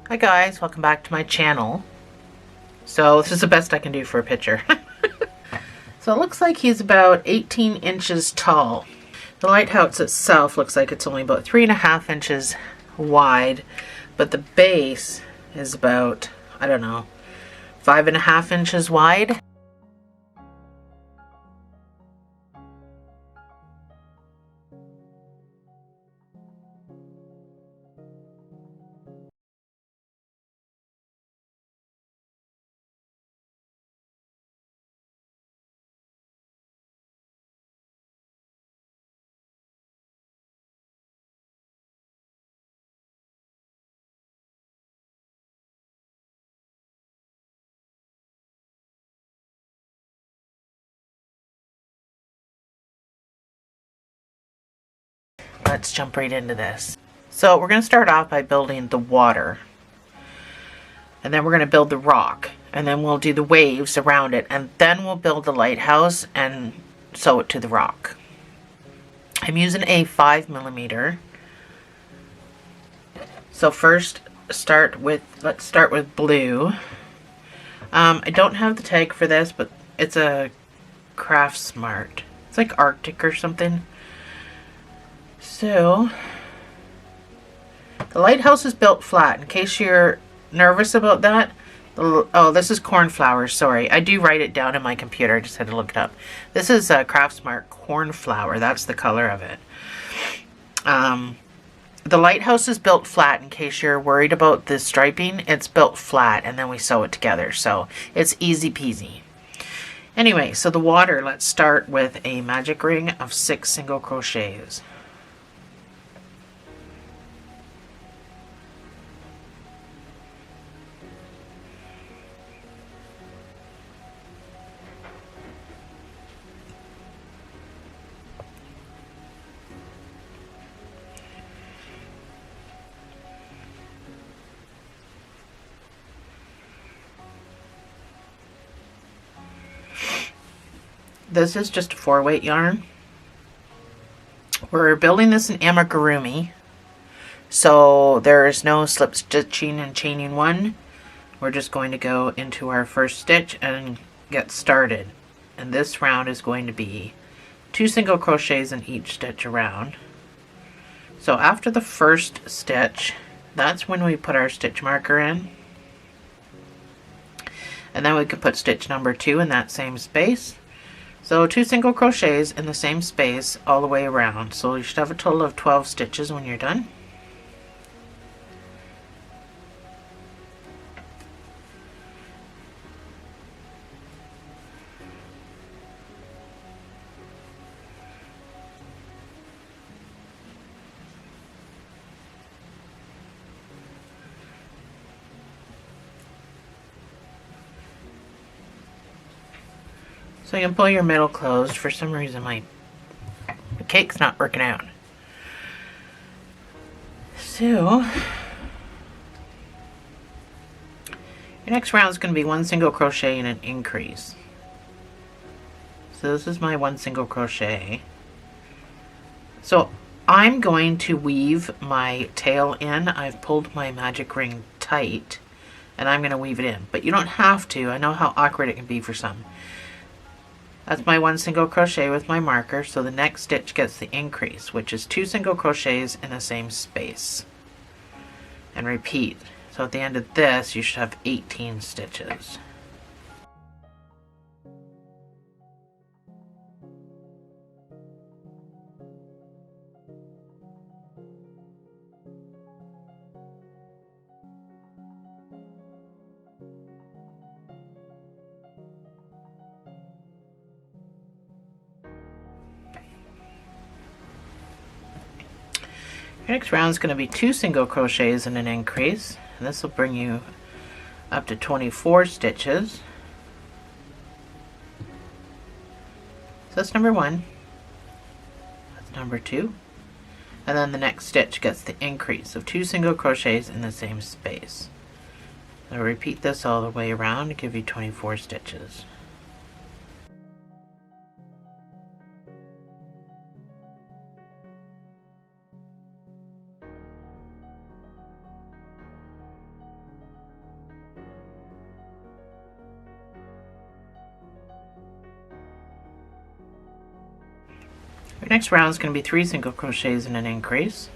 Hi guys, welcome back to my channel. So this is the best I can do for a picture. So it looks like he's about 18 inches tall. The lighthouse itself looks like it's only about 3.5 inches wide, but the base is about, I don't know, 5.5 inches wide. Let's jump right into this. So we're going to start off by building the water. And then we're going to build the rock. And then we'll do the waves around it. And then we'll build the lighthouse and sew it to the rock. I'm using a 5mm. So first, let's start with blue. I don't have the tag for this, but it's a Craft Smart. It's like Arctic or something. So the lighthouse is built flat. In case you're nervous about that. Oh, this is cornflower. Sorry, I do write it down in my computer. I just had to look it up. This is a Craft Smart cornflower. That's the color of it. The lighthouse is built flat. In case you're worried about the striping, it's built flat, and then we sew it together. So it's easy peasy. Anyway, so the water, let's start with a magic ring of 6 single crochets. This is just a 4-weight yarn. We're building this in amigurumi, so there is no slip stitching and chaining one. We're just going to go into our first stitch and get started. And this round is going to be 2 single crochets in each stitch around. So after the first stitch, that's when we put our stitch marker in. And then we can put stitch number 2 in that same space. So 2 single crochets in the same space all the way around. So you should have a total of 12 stitches when you're done. So you can pull your middle closed. For some reason my cake's not working out. So your next round is going to be 1 single crochet and an increase. So this is my 1 single crochet. So I'm going to weave my tail in. I've pulled my magic ring tight and I'm going to weave it in. But you don't have to. I know how awkward it can be for some. That's my 1 single crochet with my marker, so the next stitch gets the increase, which is 2 single crochets in the same space. And repeat. So at the end of this, you should have 18 stitches. Your next round is going to be 2 single crochets and an increase, and this will bring you up to 24 stitches. So that's number 1, that's number 2, and then the next stitch gets the increase of 2 single crochets in the same space. So repeat this all the way around to give you 24 stitches. Next round is going to be 3 single crochets and an increase.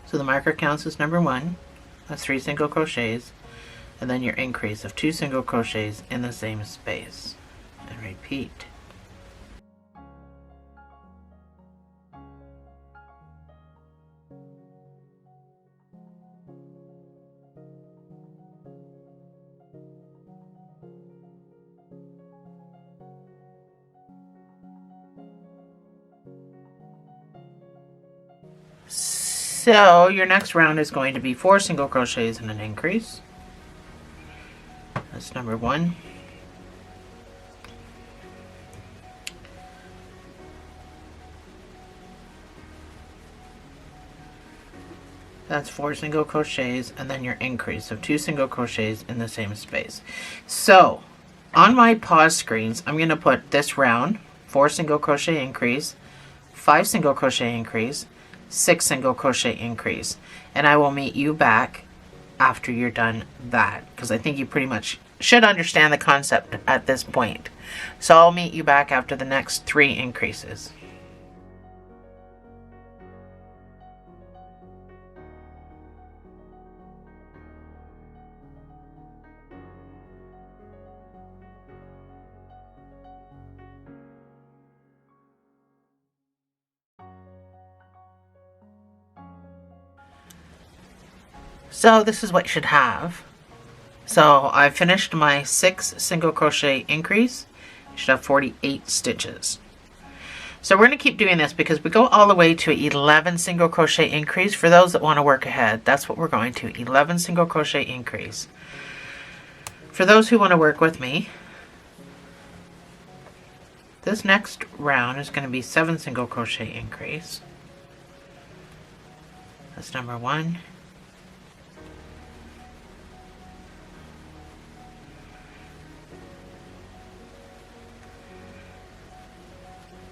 So the marker counts as number 1. That's 3 single crochets, and then your increase of 2 single crochets in the same space, and repeat. So your next round is going to be 4 single crochets and an increase. That's number 1. That's 4 single crochets and then your increase of 2 single crochets in the same space. So on my pause screens, I'm going to put this round, 4 single crochet increase, 5 single crochet increase, 6 single crochet increase, and I will meet you back after you're done that, because I think you pretty much should understand the concept at this point. So I'll meet you back after the next 3 increases. So this is what you should have. So I finished my 6 single crochet increase. You should have 48 stitches. So we're going to keep doing this because we go all the way to 11 single crochet increase. For those that want to work ahead, that's what we're going to, 11 single crochet increase. For those who want to work with me, this next round is going to be 7 single crochet increase. That's number 1.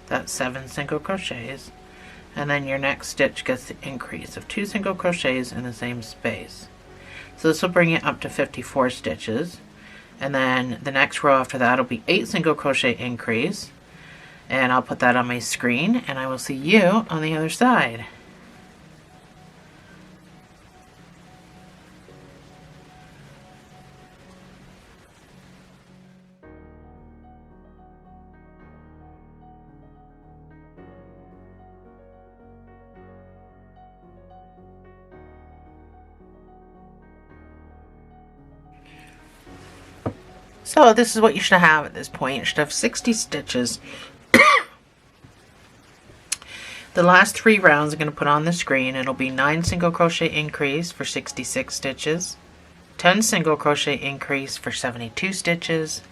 That's 7 single crochets, and then your next stitch gets the increase of 2 single crochets in the same space. So this will bring it up to 54 stitches, and then the next row after that will be 8 single crochet increase, and I'll put that on my screen, and I will see you on the other side. So this is what you should have at this point. You should have 60 stitches. The last 3 rounds I'm going to put on the screen. It'll be 9 single crochet increase for 66 stitches, 10 single crochet increase for 72 stitches,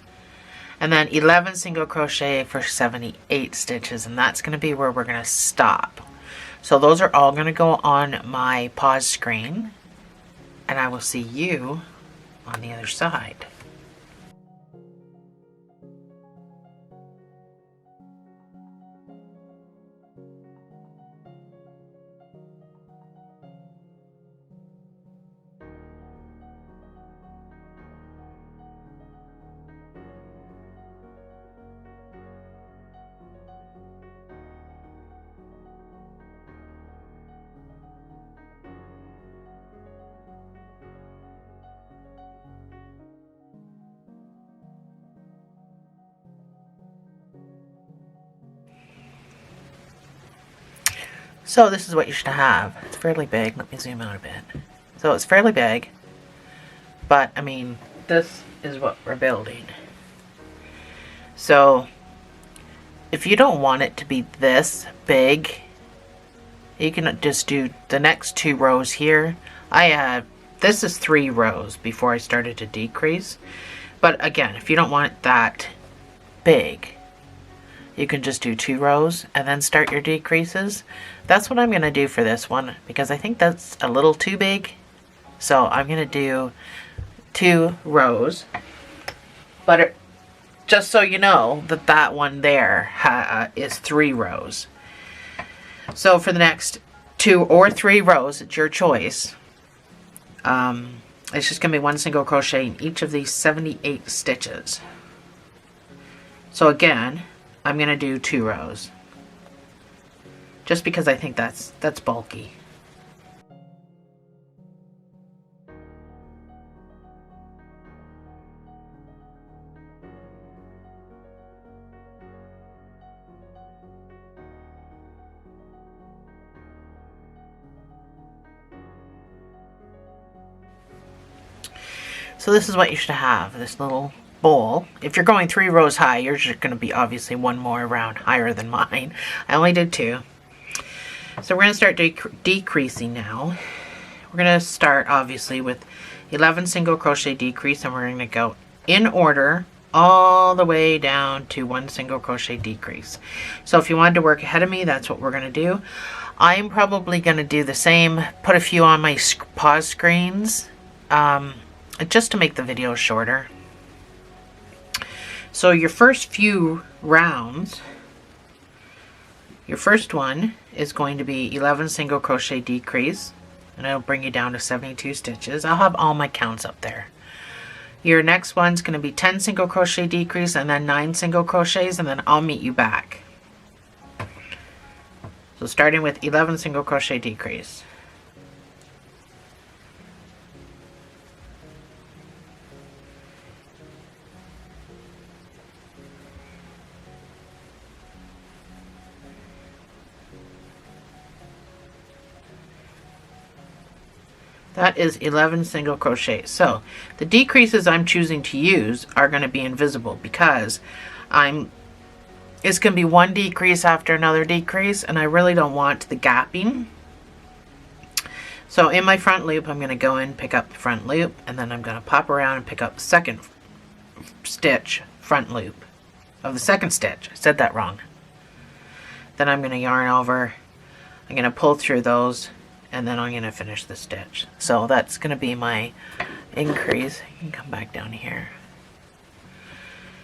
and then 11 single crochet for 78 stitches, and that's going to be where we're going to stop. So those are all going to go on my pause screen, and I will see you on the other side. So this is what you should have. It's fairly big. Let me zoom out a bit. So it's fairly big, but I mean, this is what we're building. So if you don't want it to be this big, you can just do the next 2 rows here. This is 3 rows before I started to decrease. But again, if you don't want it that big, you can just do 2 rows and then start your decreases. That's what I'm going to do for this one because I think that's a little too big. So I'm going to do 2 rows. But just so you know that that one there is 3 rows. So for the next 2 or 3 rows, it's your choice. It's just going to be 1 single crochet in each of these 78 stitches. So again, I'm going to do 2 rows. Just because I think that's bulky. So this is what you should have, this little bowl. If you're going 3 rows high, yours are going to be obviously 1 more round higher than mine. I only did 2. So we're going to start decreasing now. We're going to start obviously with 11 single crochet decrease, and we're going to go in order all the way down to 1 single crochet decrease. So if you wanted to work ahead of me, that's what we're going to do. I'm probably going to do the same, put a few on my pause screens, just to make the video shorter. So your first few rounds, your first one is going to be 11 single crochet decrease, and it'll bring you down to 72 stitches. I'll have all my counts up there. Your next one's going to be 10 single crochet decrease and then 9 single crochets, and then I'll meet you back. So starting with 11 single crochet decrease. That is 11 single crochets. So the decreases I'm choosing to use are going to be invisible because it's going to be one decrease after another decrease, and I really don't want the gapping. So in my front loop, I'm going to go in, pick up the front loop, and then I'm going to pop around and pick up the second stitch front loop of the second stitch. I said that wrong. Then I'm going to yarn over. I'm going to pull through those, and then I'm going to finish the stitch. So that's going to be my increase. You can come back down here.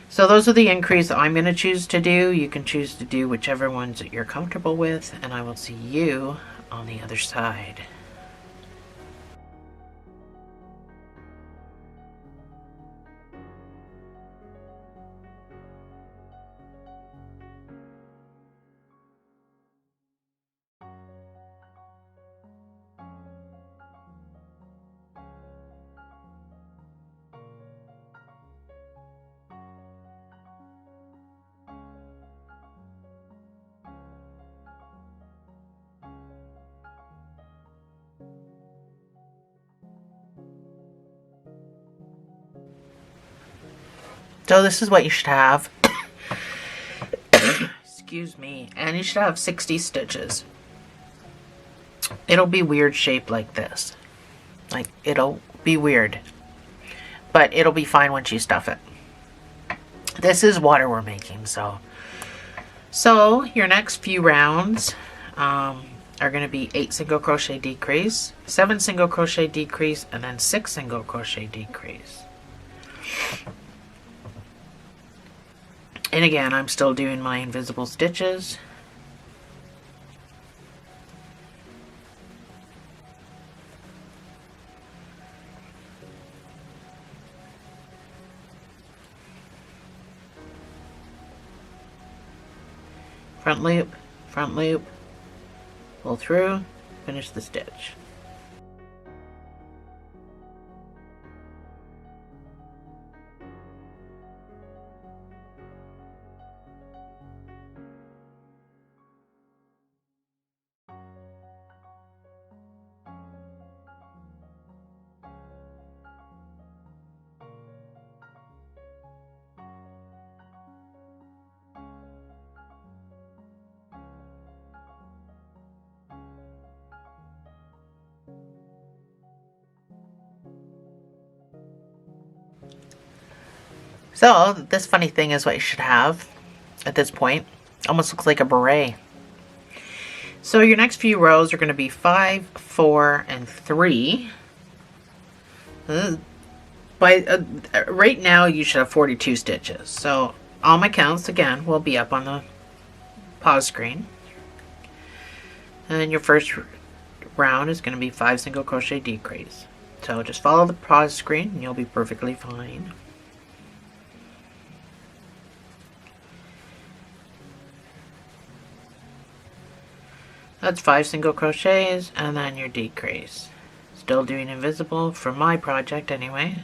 So those are the increase I'm going to choose to do. You can choose to do whichever ones that you're comfortable with, and I will see you on the other side. So this is what you should have. Excuse me. And you should have 60 stitches. It'll be weird shaped like this. Like, it'll be weird. But it'll be fine once you stuff it. This is water we're making, so. So, your next few rounds are going to be 8 single crochet decrease, 7 single crochet decrease, and then 6 single crochet decrease. And again, I'm still doing my invisible stitches. Front loop, pull through, finish the stitch. So, this funny thing is what you should have at this point. Almost looks like a beret. So your next few rows are going to be 5, 4, and 3. Right now you should have 42 stitches. So all my counts again will be up on the pause screen. And then your first round is going to be 5 single crochet decrease. So just follow the pause screen and you'll be perfectly fine. That's 5 single crochets and then your decrease. Still doing invisible for my project anyway.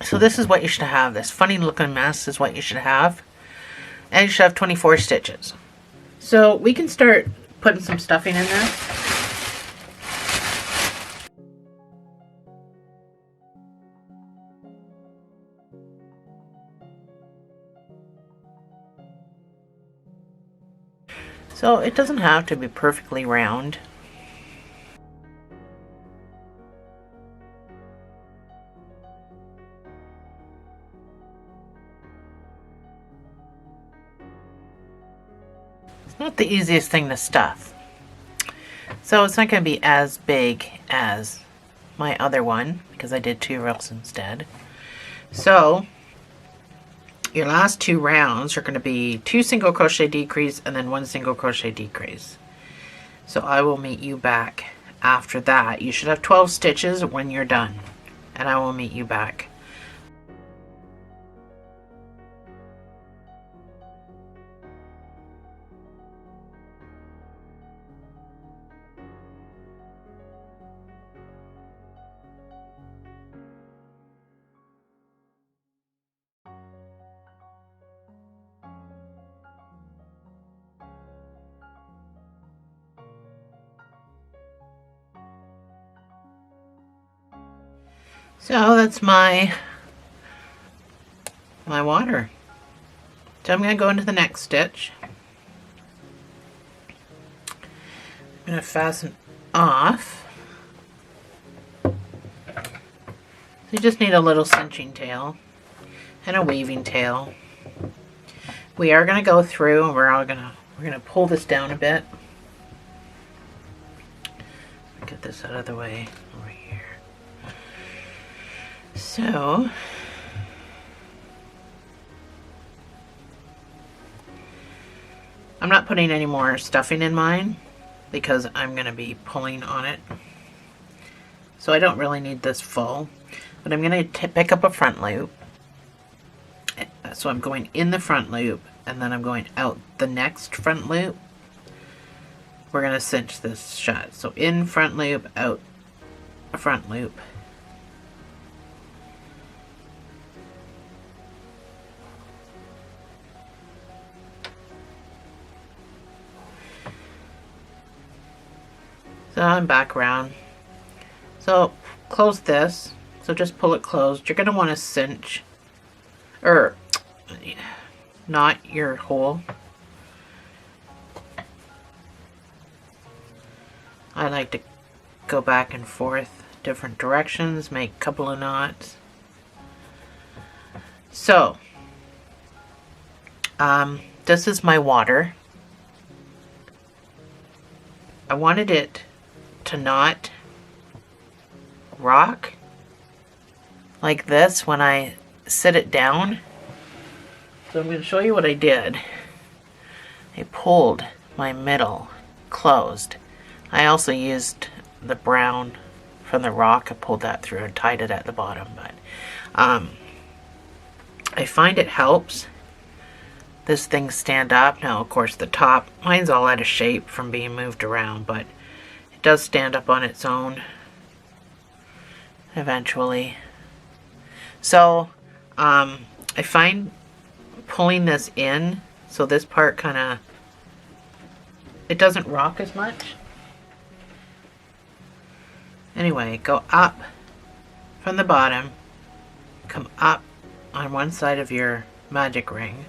So this is what you should have. This funny looking mess is what you should have. And you should have 24 stitches. So we can start putting some stuffing in there. So it doesn't have to be perfectly round. It's not the easiest thing to stuff. So it's not going to be as big as my other one because I did 2 rows instead. So your last 2 rounds are going to be 2 single crochet decrease and then 1 single crochet decrease. So I will meet you back after that. You should have 12 stitches when you're done, and I will meet you back. So that's my water. So I'm going to go into the next stitch. I'm going to fasten off. So you just need a little cinching tail and a weaving tail. We are going to go through and we're going to pull this down a bit. Get this out of the way over here. So I'm not putting any more stuffing in mine because I'm going to be pulling on it. So I don't really need this full, but I'm going to pick up a front loop. So I'm going in the front loop and then I'm going out the next front loop. We're going to cinch this shut. So in front loop, out a front loop. So I'm back around. So close this. So just pull it closed. You're going to want to cinch, or knot your hole. I like to go back and forth different directions, make a couple of knots. So this is my water. I wanted it to not rock like this when I sit it down. So I'm going to show you what I did. I pulled my middle closed. I also used the brown from the rock. I pulled that through and tied it at the bottom, but I find it helps this thing stand up. Now of course the top, mine's all out of shape from being moved around, but it does stand up on its own eventually. So I find pulling this in, so this part kind of, it doesn't rock as much. Anyway, go up from the bottom, come up on one side of your magic ring,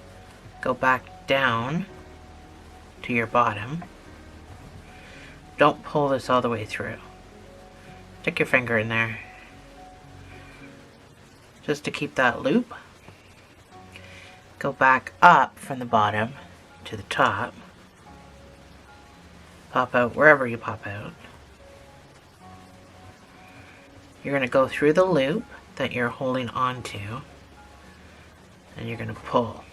go back down to your bottom. Don't pull this all the way through. Stick your finger in there just to keep that loop. Go back up from the bottom to the top. Pop out wherever you pop out. You're going to go through the loop that you're holding on to, and you're going to pull.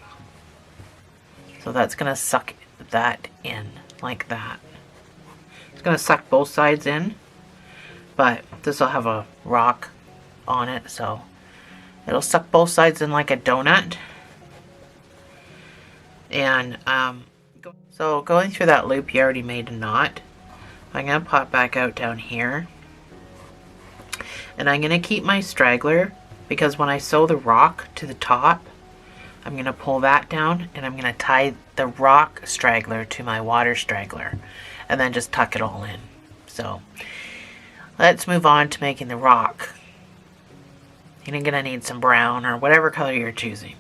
So that's going to suck that in like that. It's going to suck both sides in, but this will have a rock on it, so it'll suck both sides in like a donut. And so going through that loop, you already made a knot. I'm going to pop back out down here. And I'm going to keep my straggler, because when I sew the rock to the top, I'm going to pull that down and I'm going to tie the rock straggler to my water straggler and then just tuck it all in. So let's move on to making the rock. You're going to need some brown or whatever color you're choosing.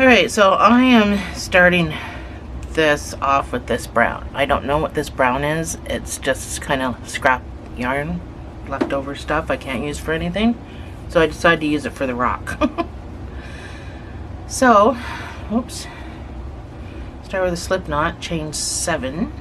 Alright, so I am starting this off with this brown. I don't know what this brown is. It's just kind of scrap yarn, leftover stuff I can't use for anything. So I decided to use it for the rock. So, oops. Start with a slip knot, chain 7.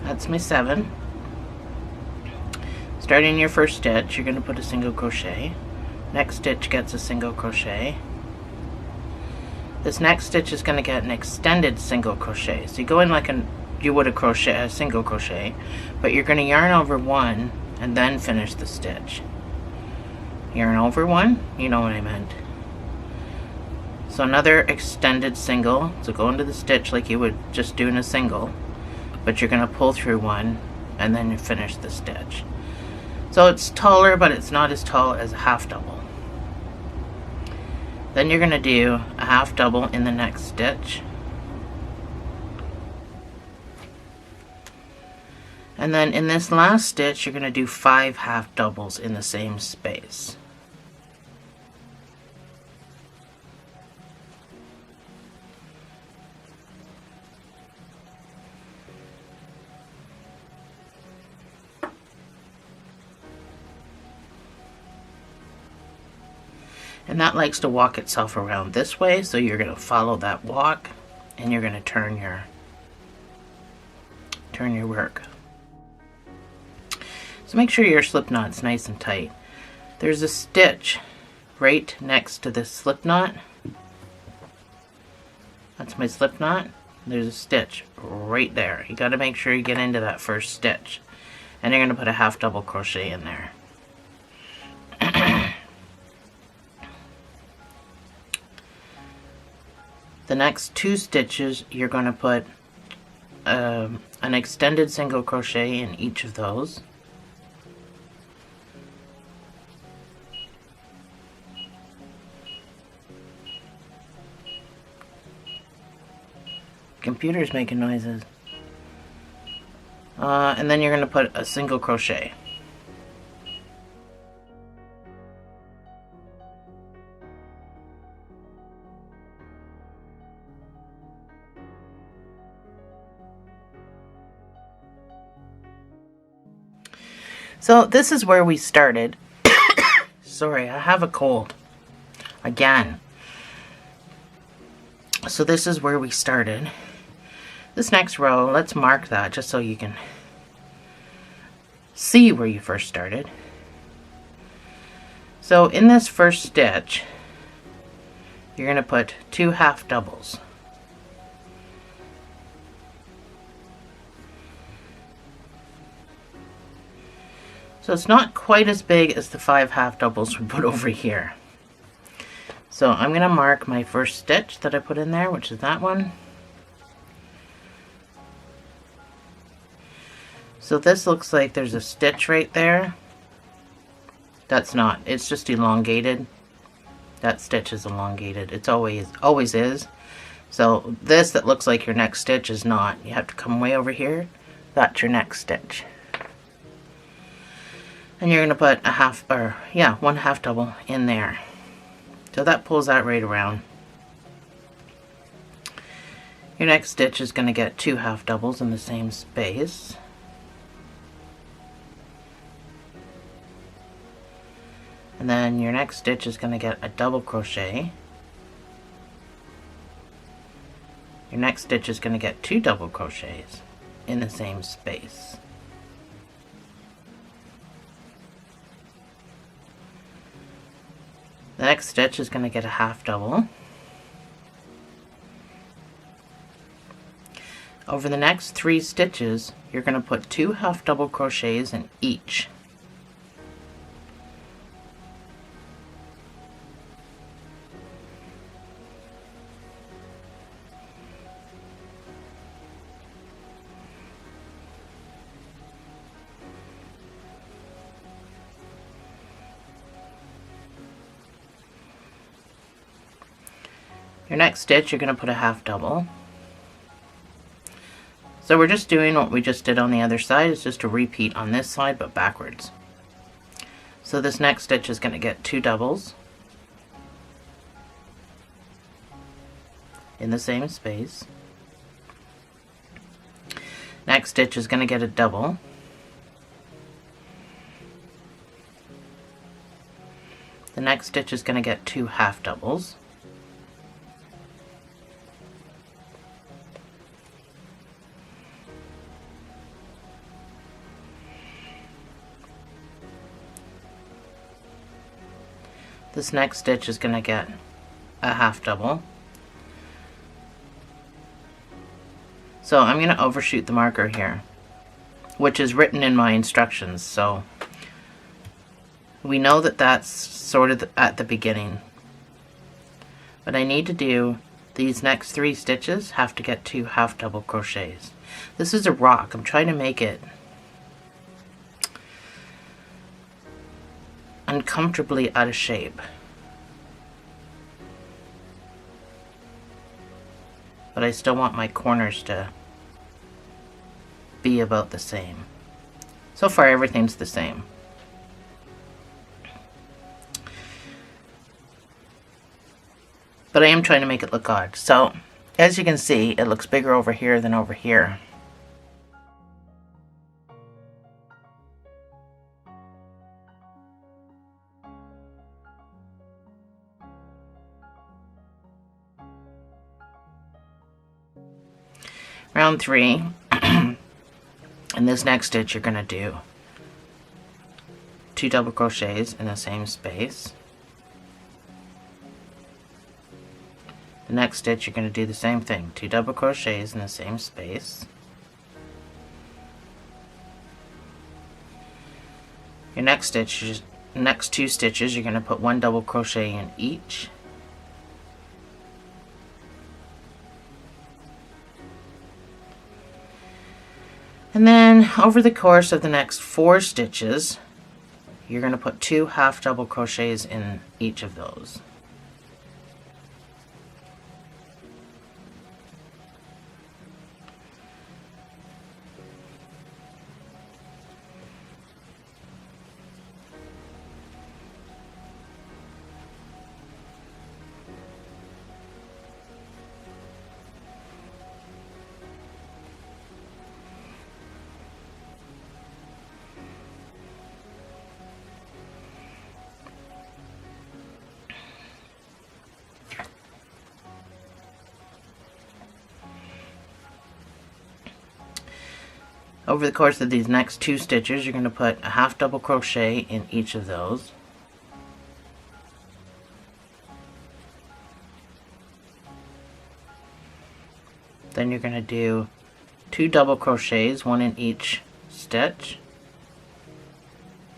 That's my 7. Starting your first stitch, you're going to put a single crochet. Next stitch gets a single crochet. This next stitch is going to get an extended single crochet. So you go in like you would a single crochet, but you're going to yarn over one and then finish the stitch. Yarn over one, you know what I meant. So another extended single. So go into the stitch like you would just do in a single, but you're going to pull through one and then you finish the stitch. So it's taller, but it's not as tall as a half double. Then you're going to do a half double in the next stitch. And then in this last stitch, you're going to do 5 half doubles in the same space. And that likes to walk itself around this way, so you're going to follow that walk and you're going to turn your work. So make sure your slip knot's nice and tight. There's a stitch right next to this slip knot. That's my slip knot. There's a stitch right there. You got to make sure you get into that first stitch. And you're going to put a half double crochet in there. The next 2 stitches, you're going to put an extended single crochet in each of those. Computer's making noises. And then you're going to put a single crochet. So this is where we started. Sorry, I have a cold. Again. So this is where we started. This next row, let's mark that just so you can see where you first started. So in this first stitch, you're going to put 2 half doubles. So it's not quite as big as the 5 half doubles we put over here. So I'm going to mark my first stitch that I put in there, which is that one. So this looks like there's a stitch right there. That's not, it's just elongated. That stitch is elongated. It's always is. So this that looks like your next stitch is not. You have to come way over here. That's your next stitch. And you're going to put one half double in there. So that pulls that right around. Your next stitch is going to get 2 half doubles in the same space. And then your next stitch is going to get a double crochet. Your next stitch is going to get 2 double crochets in the same space. The next stitch is going to get a half double. Over the next 3 stitches, you're going to put 2 half double crochets in each. Your next stitch, you're going to put a half double. So we're just doing what we just did on the other side. It's just a repeat on this side, but backwards. So this next stitch is going to get 2 doubles in the same space. Next stitch is going to get a double. The next stitch is going to get 2 half doubles. This next stitch is going to get a half double. So I'm going to overshoot the marker here, which is written in my instructions. So we know that that's sort of at the beginning. But I need to do these next 3 stitches have to get 2 half double crochets. This is a rock. I'm trying to make it uncomfortably out of shape. But I still want my corners to be about the same. So far everything's the same. But I am trying to make it look odd. So as you can see, it looks bigger over here than over here. Round 3, in this next stitch you're going to do 2 double crochets in the same space. The next stitch you're going to do the same thing, 2 double crochets in the same space. Your next stitch, next 2 stitches, you're going to put 1 double crochet in each. And then over the course of the next 4 stitches, you're going to put 2 half double crochets in each of those. Over the course of these next 2 stitches, you're going to put a half double crochet in each of those. Then you're going to do 2 double crochets, 1 in each stitch,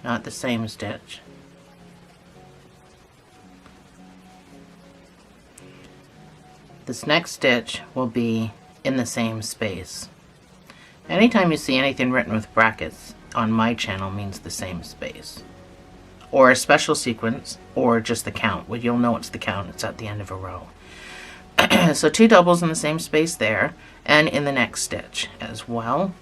not the same stitch. This next stitch will be in the same space. Anytime you see anything written with brackets on my channel means the same space. Or a special sequence, or just the count. Well, you'll know it's the count, it's at the end of a row. So 2 doubles in the same space there and in the next stitch as well.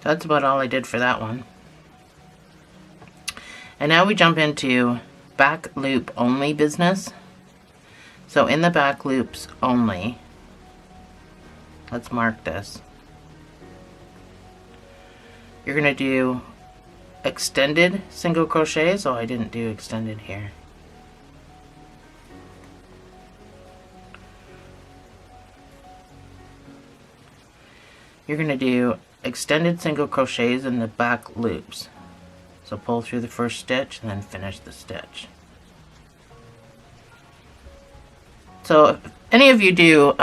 That's about all I did for that one. And now we jump into back loop only business. So in the back loops only, let's mark this. You're going to do extended single crochets. Oh, I didn't do extended here. You're going to do extended single crochets in the back loops. So pull through the first stitch and then finish the stitch. So if any of you do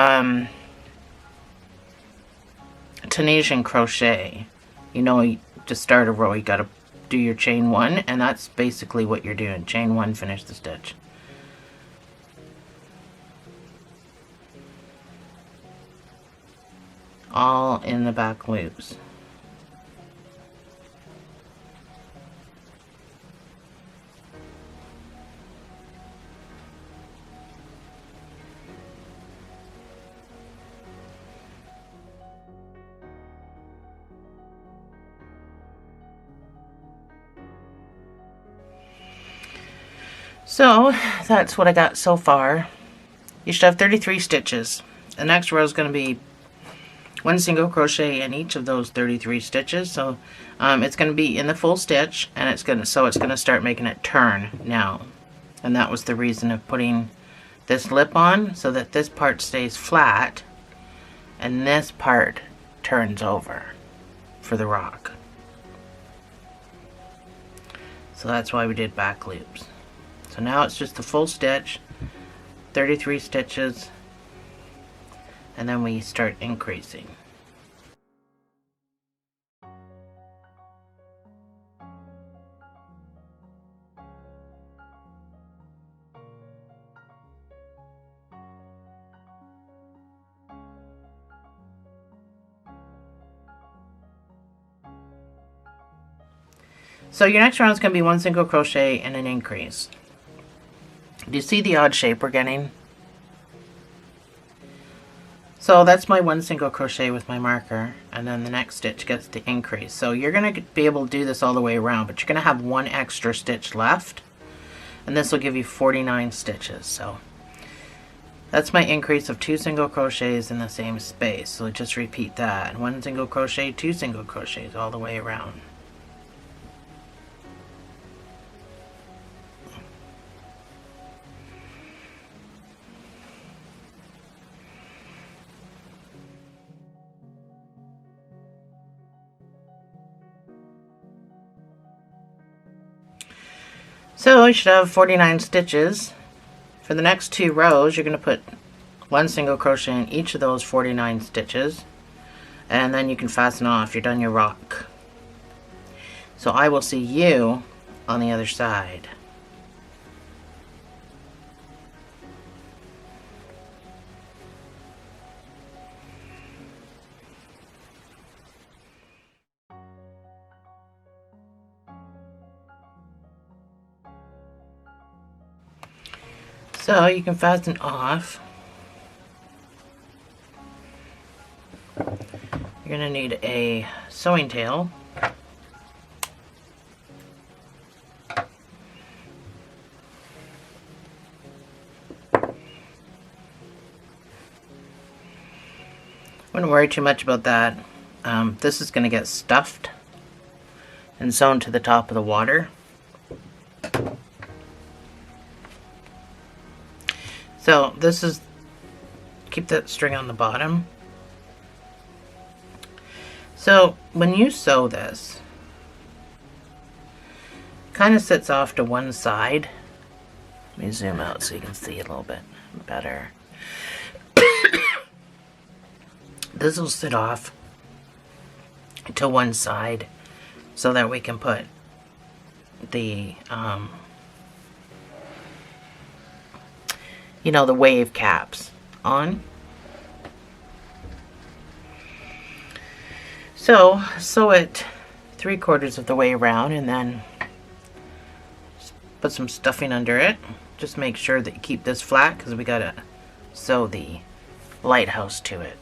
Tunisian crochet, you know, to start a row you got to do your chain 1, and that's basically what you're doing. Chain 1, finish the stitch. All in the back loops. So that's what I got so far. You should have 33 stitches. The next row is going to be 1 single crochet in each of those 33 stitches. So it's going to be in the full stitch, and it's going to start making it turn now. And that was the reason of putting this lip on, so that this part stays flat and this part turns over for the rock. So that's why we did back loops. So now it's just the full stitch, 33 stitches, and then we start increasing. So your next round is going to be 1 single crochet and an increase. Do you see the odd shape we're getting? So that's my 1 single crochet with my marker, and then the next stitch gets the increase. So you're going to be able to do this all the way around, but you're going to have 1 extra stitch left, and this will give you 49 stitches. So that's my increase of 2 single crochets in the same space. So just repeat that. 1 single crochet, 2 single crochets all the way around. So you should have 49 stitches. For the next 2 rows, you're going to put 1 single crochet in each of those 49 stitches, and then you can fasten off. You're done your rock. So I will see you on the other side. So you can fasten off. You're going to need a sewing tail. Wouldn't worry too much about that. This is going to get stuffed and sewn to the top of the water. So this is, keep that string on the bottom. So when you sew this, it kind of sits off to one side. Let me zoom out so you can see a little bit better. This will sit off to one side so that we can put the you know, the wave caps on. So sew it 3/4 of the way around and then put some stuffing under it. Just make sure that you keep this flat because we gotta sew the lighthouse to it.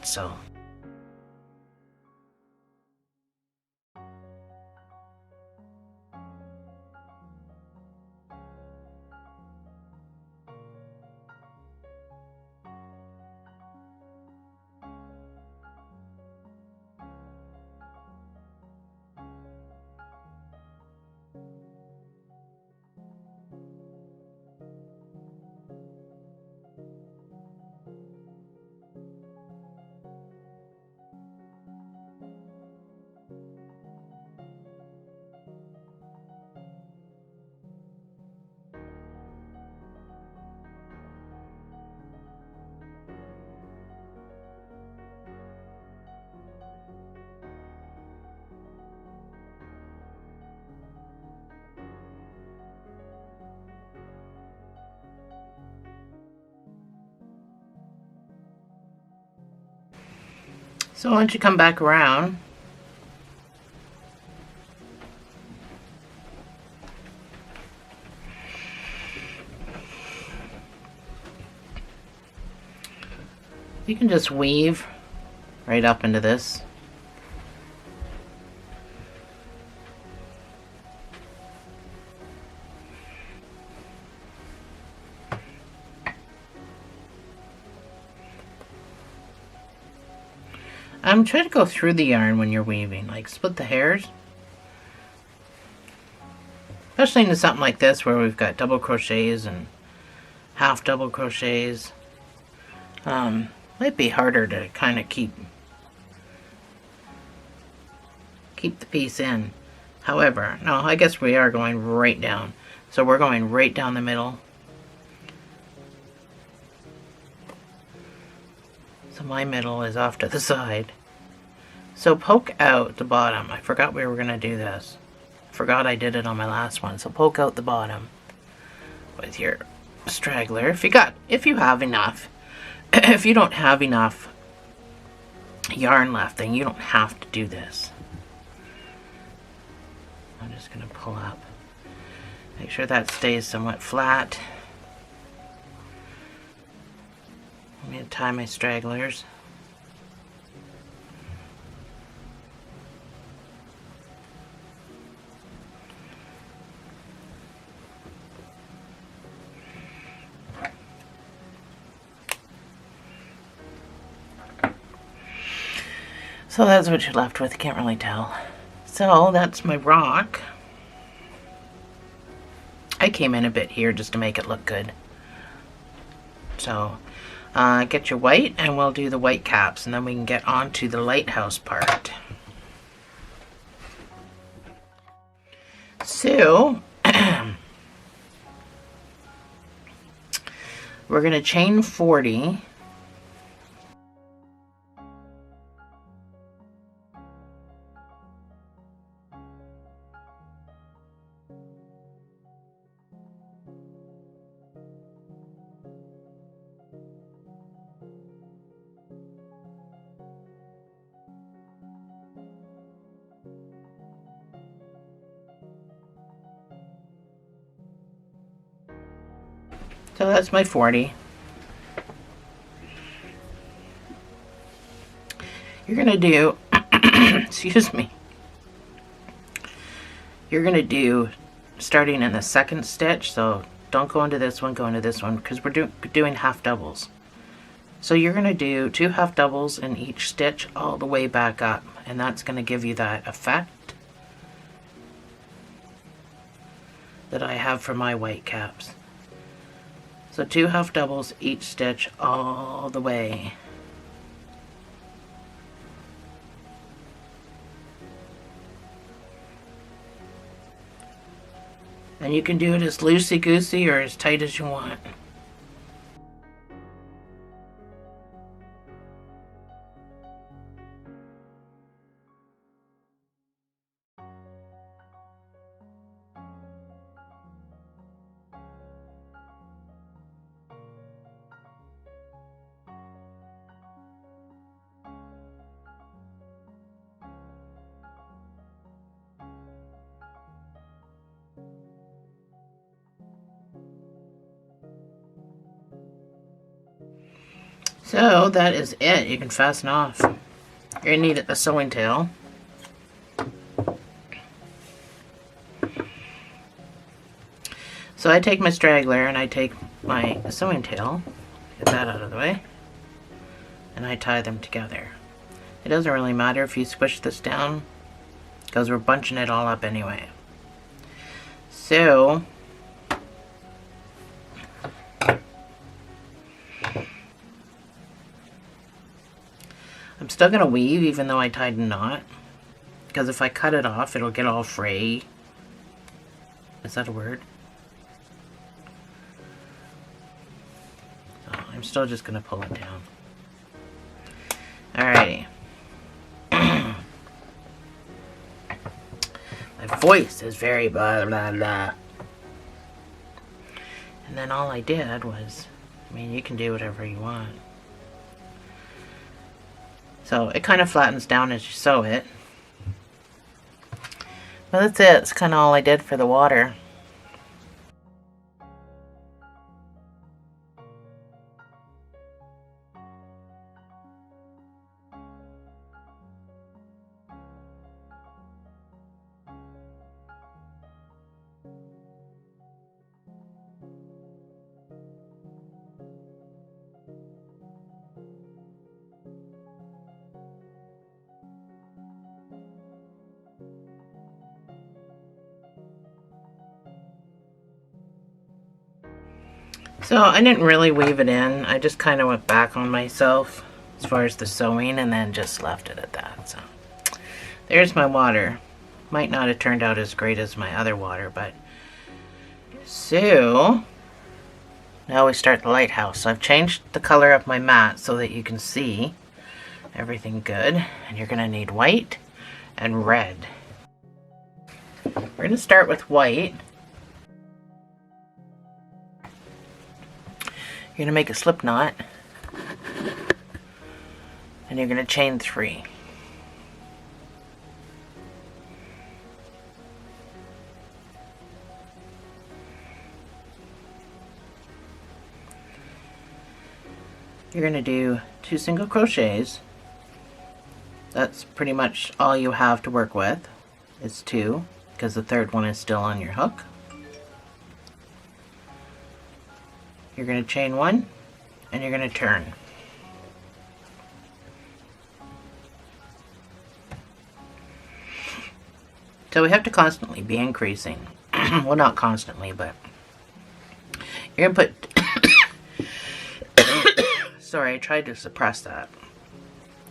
So once you come back around, you can just weave right up into this. Try to go through the yarn when you're weaving, like split the hairs. Especially into something like this where we've got double crochets and half double crochets. Might be harder to kind of keep the piece in. However, no, I guess we are going right down. So we're going right down the middle. So my middle is off to the side. So poke out the bottom. I forgot we were going to do this. I forgot I did it on my last one. So poke out the bottom with your straggler. If you have enough. If you don't have enough yarn left, then you don't have to do this. I'm just going to pull up. Make sure that stays somewhat flat. I'm going to tie my stragglers. So that's what you're left with. You can't really tell. So that's my rock. I came in a bit here just to make it look good. So get your white and we'll do the white caps and then we can get on to the lighthouse part. So we're going to chain 40. So that's my 40. You're going to do, excuse me, you're going to do starting in the second stitch, so don't go into this one, go into this one, because we're doing half doubles. So you're going to do 2 half doubles in each stitch all the way back up, and that's going to give you that effect that I have for my white caps. So 2 half doubles each stitch all the way. And you can do it as loosey-goosey or as tight as you want. So that is it. You can fasten off. You're going to need a sewing tail. So I take my straggler and I take my sewing tail, get that out of the way, and I tie them together. It doesn't really matter if you squish this down because we're bunching it all up anyway. So I'm still going to weave even though I tied a knot, because if I cut it off it'll get all fray. Is that a word? So I'm still just going to pull it down. Alrighty. My voice is very blah blah blah. And then all I did was, I mean, you can do whatever you want. So it kind of flattens down as you sew it. But that's it. It's kind of all I did for the water. So I didn't really weave it in. I just kind of went back on myself as far as the sewing and then just left it at that. So there's my water. Might not have turned out as great as my other water, but so now we start the lighthouse. So I've changed the color of my mat so that you can see everything good. And you're going to need white and red. We're going to start with white. You're going to make a slip knot, and you're going to chain 3. You're going to do 2 single crochets. That's pretty much all you have to work with. It's 2, because the 3rd one is still on your hook. You're going to chain 1 and you're going to turn. So we have to constantly be increasing. Well, not constantly, but you're going to put sorry, I tried to suppress that.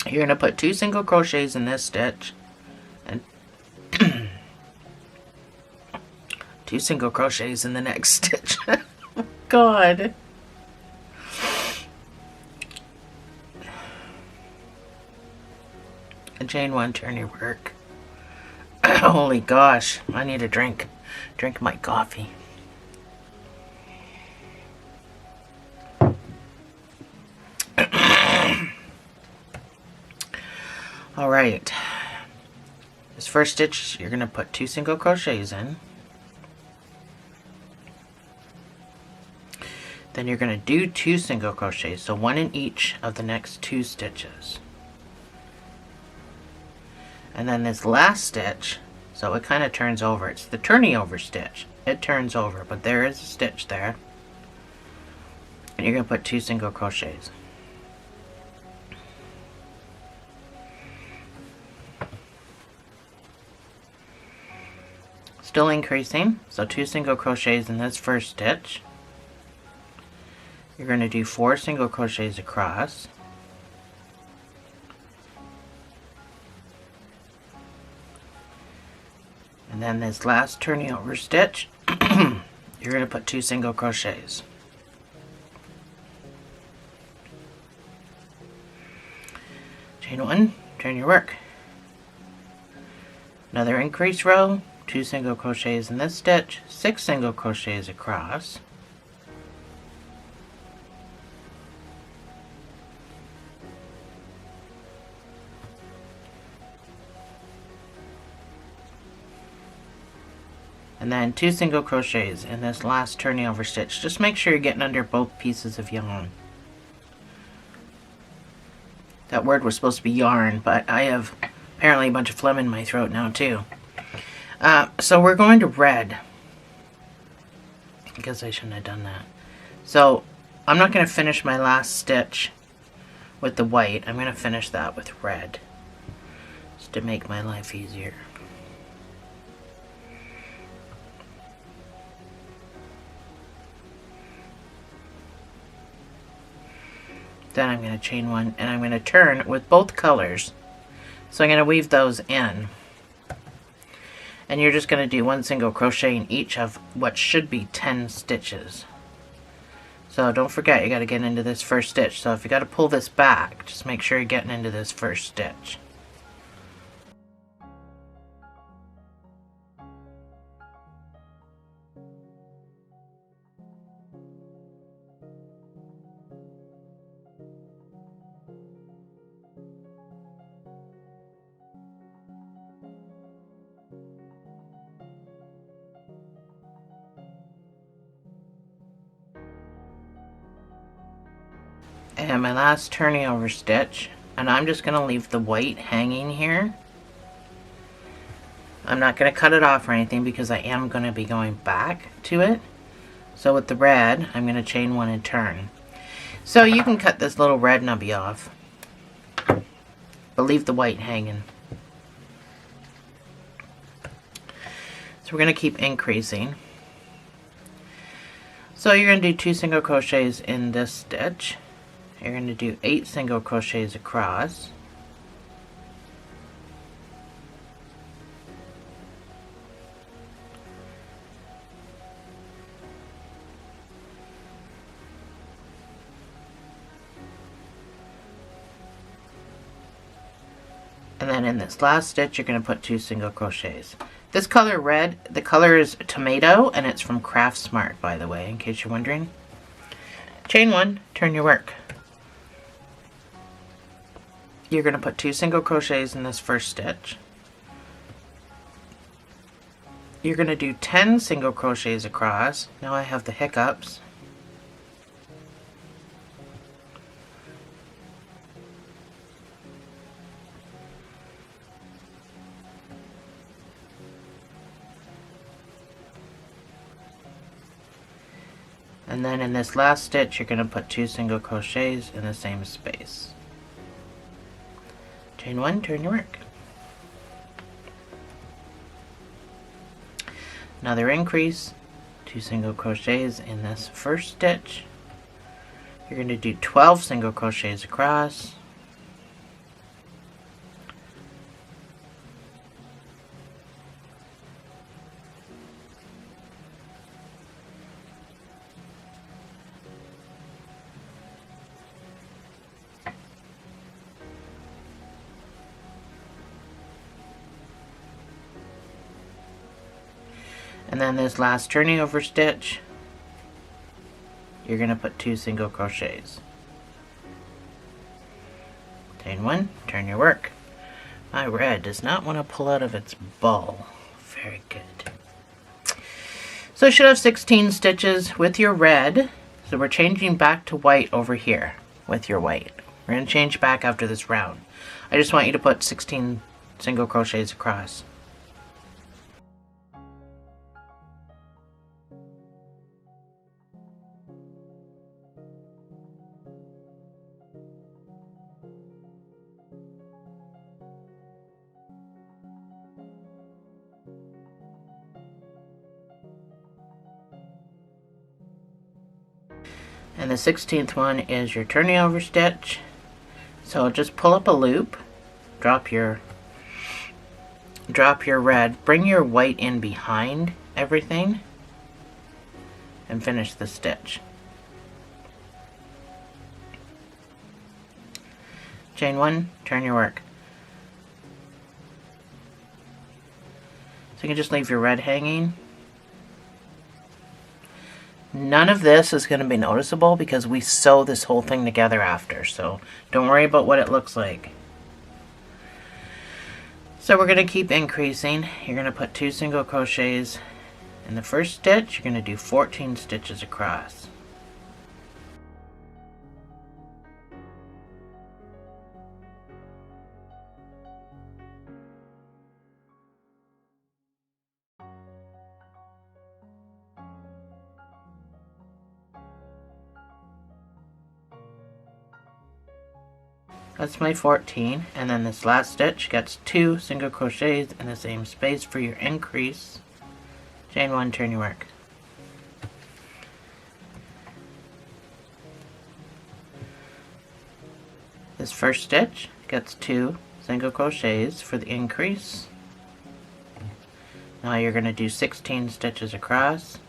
You're going to put 2 single crochets in this stitch and 2 single crochets in the next stitch. God. And chain 1, turn your work. Holy gosh, I need a drink. Drink my coffee. All right. This first stitch, you're going to put 2 single crochets in. Then you're going to do 2 single crochets, so 1 in each of the next 2 stitches. And then this last stitch, so it kind of turns over. It's the turning over stitch. It turns over, but there is a stitch there. And you're going to put 2 single crochets. Still increasing, so 2 single crochets in this first stitch. You're going to do 4 single crochets across. And then this last turning over stitch, you're going to put 2 single crochets. Chain 1, turn your work. Another increase row, 2 single crochets in this stitch, 6 single crochets across. And then 2 single crochets in this last turning over stitch. Just make sure you're getting under both pieces of yarn. That word was supposed to be yarn, but I have apparently a bunch of phlegm in my throat now too. So we're going to red. I guess I shouldn't have done that. So I'm not going to finish my last stitch with the white. I'm going to finish that with red, just to make my life easier. Then I'm going to chain one, and I'm going to turn with both colors. So I'm going to weave those in. And you're just going to do one single crochet in each of what should be 10 stitches. So don't forget, you got to get into this first stitch. So if you got to pull this back, just make sure you're getting into this first stitch. And my last turning over stitch, and I'm just going to leave the white hanging here. I'm not going to cut it off or anything because I am going to be going back to it. So with the red, I'm going to chain one and turn. So you can cut this little red nubby off, but leave the white hanging. So we're going to keep increasing. So you're going to do 2 single crochets in this stitch. You're going to do 8 single crochets across. And then in this last stitch, you're going to put 2 single crochets. This color red, the color is tomato, and it's from Craft Smart, by the way, in case you're wondering. Chain one, turn your work. You're going to put 2 single crochets in this first stitch. You're going to do 10 single crochets across. Now I have the hiccups. And then in this last stitch, you're going to put 2 single crochets in the same space. Chain one, turn your work. Another increase, 2 single crochets in this first stitch. You're going to do 12 single crochets across. And then this last turning over stitch, you're going to put 2 single crochets. Chain one, turn your work. My red does not want to pull out of its ball. Very good. So you should have 16 stitches with your red. So we're changing back to white over here with your white. We're going to change back after this round. I just want you to put 16 single crochets across. And the 16th one is your turning over stitch. So just pull up a loop, drop your red, bring your white in behind everything, and finish the stitch. Chain one, turn your work. So you can just leave your red hanging. None of this is going to be noticeable because we sew this whole thing together after, so don't worry about what it looks like. So we're going to keep increasing. You're going to put 2 single crochets in the first stitch. You're going to do 14 stitches across. That's my 14, and then this last stitch gets 2 single crochets in the same space for your increase. Chain 1, turn your work. This first stitch gets 2 single crochets for the increase. Now you're going to do 16 stitches across.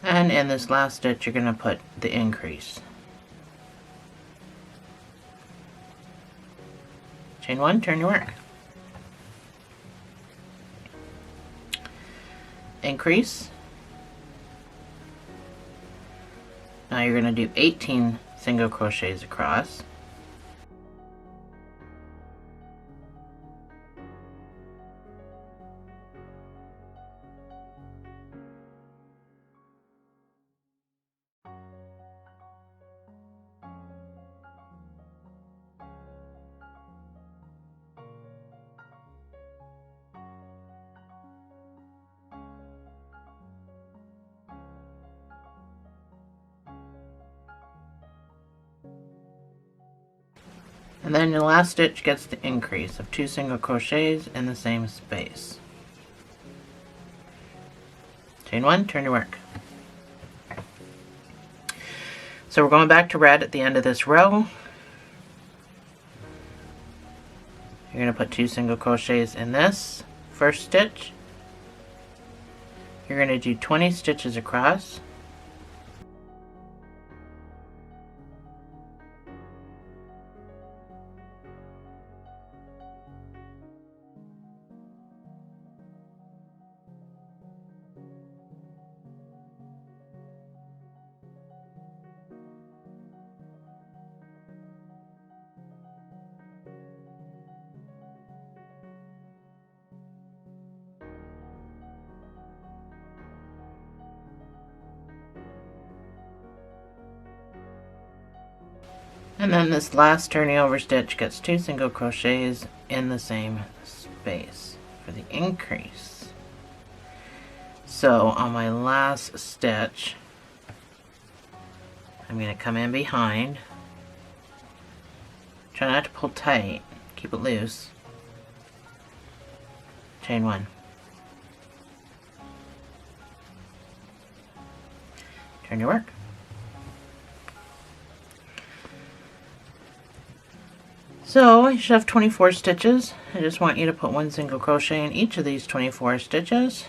And in this last stitch, you're going to put the increase. Chain 1, turn your work. Increase. Now you're going to do 18 single crochets across. And then your last stitch gets the increase of 2 single crochets in the same space. Chain 1, turn your work. So we're going back to red at the end of this row. You're going to put 2 single crochets in this first stitch. You're going to do 20 stitches across. And then this last turning over stitch gets 2 single crochets in the same space for the increase. So on my last stitch, I'm going to come in behind. Try not to pull tight, keep it loose. Chain 1. Turn your work. So you should have 24 stitches. I just want you to put 1 single crochet in each of these 24 stitches.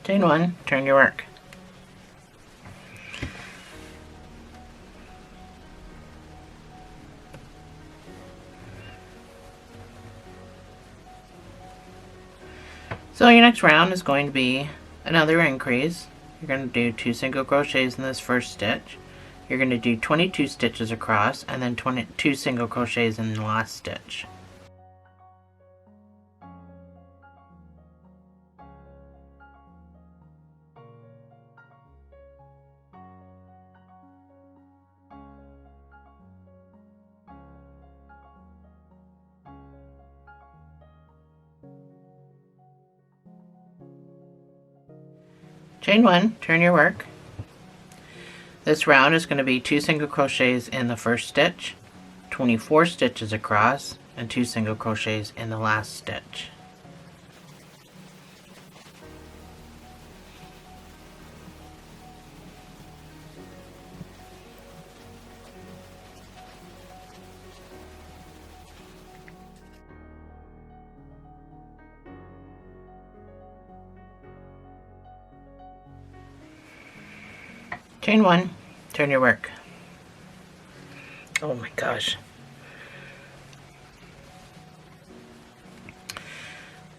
Chain 1, turn your work. So your next round is going to be another increase. You're going to do 2 single crochets in this first stitch. You're going to do 22 stitches across and then 22 single crochets in the last stitch. Chain 1, turn your work. This round is going to be 2 single crochets in the first stitch, 24 stitches across, and 2 single crochets in the last stitch. Chain 1, turn your work. Oh my gosh.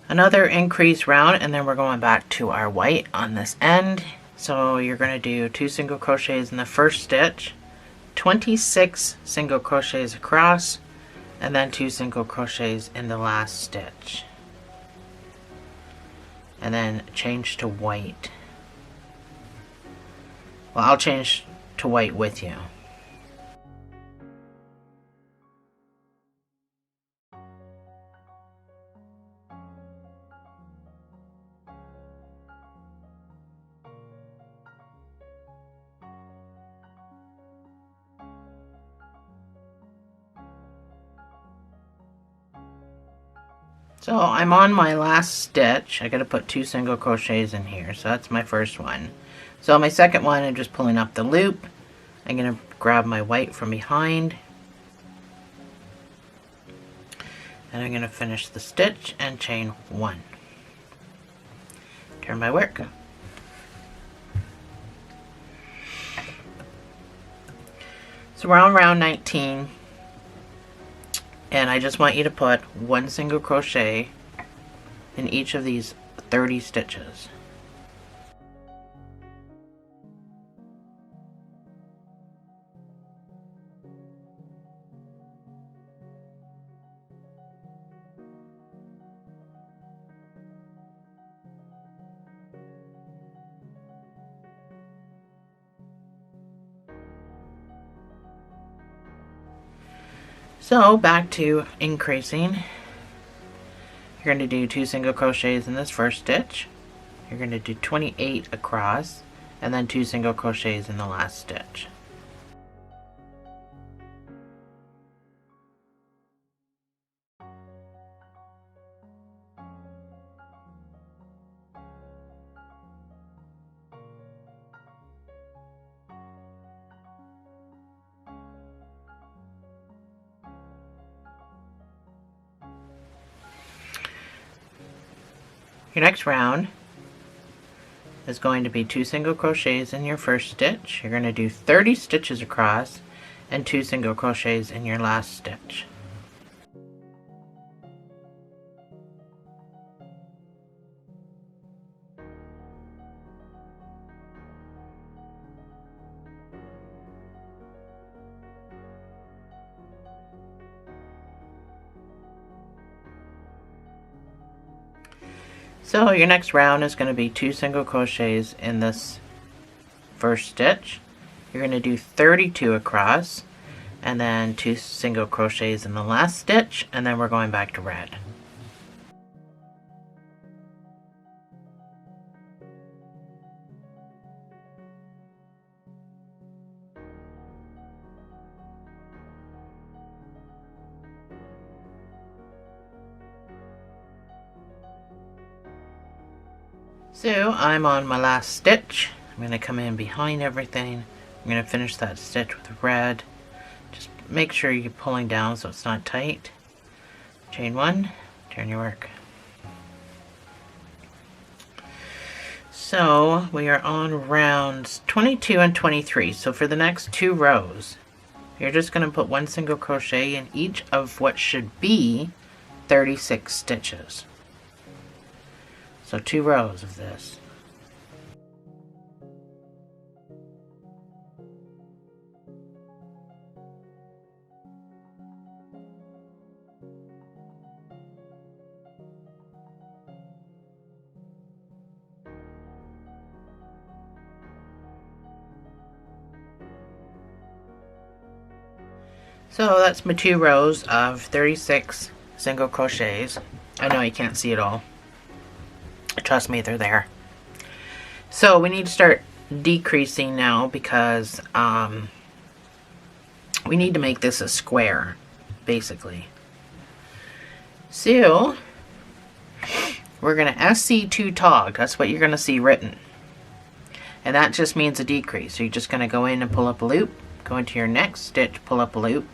Another increase round, and then we're going back to our white on this end. So you're going to do 2 single crochets in the first stitch, 26 single crochets across, and then 2 single crochets in the last stitch. And then change to white. Well, I'll change to white with you. So I'm on my last stitch. I gotta put 2 single crochets in here, so that's my first one. So my second one, I'm just pulling up the loop. I'm gonna grab my white from behind, and I'm gonna finish the stitch and chain 1. Turn my work. So we're on round 19. And I just want you to put 1 single crochet in each of these 30 stitches. So back to increasing. You're going to do 2 single crochets in this first stitch. You're going to do 28 across, and then 2 single crochets in the last stitch. Your next round is going to be 2 single crochets in your first stitch. You're going to do 30 stitches across and 2 single crochets in your last stitch. So your next round is going to be 2 single crochets in this first stitch. You're going to do 32 across, and then 2 single crochets in the last stitch, and then we're going back to red. So I'm on my last stitch. I'm going to come in behind everything. I'm going to finish that stitch with red. Just make sure you're pulling down so it's not tight. Chain 1, turn your work. So we are on rounds 22 and 23. So for the next 2 rows, you're just going to put 1 single crochet in each of what should be 36 stitches. So 2 rows of this. So that's my 2 rows of 36 single crochets. I know you can't see it all. Trust me, they're there. So we need to start decreasing now because we need to make this a square, basically. So we're going to SC2 tog. That's what you're going to see written. And that just means a decrease. So you're just going to go in and pull up a loop, go into your next stitch, pull up a loop.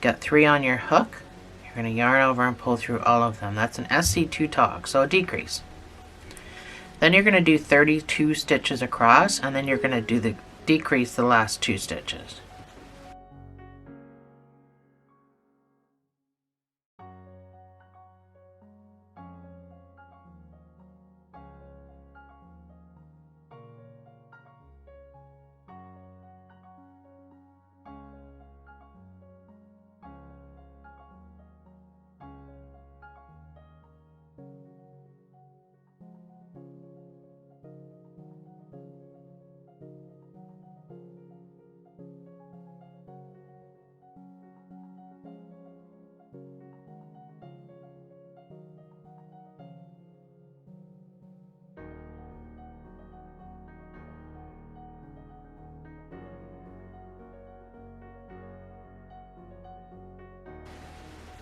Got 3 on your hook. You're going to yarn over and pull through all of them. That's an SC2 tog, so a decrease. Then you're going to do 32 stitches across, and then you're going to do the decrease the last 2 stitches.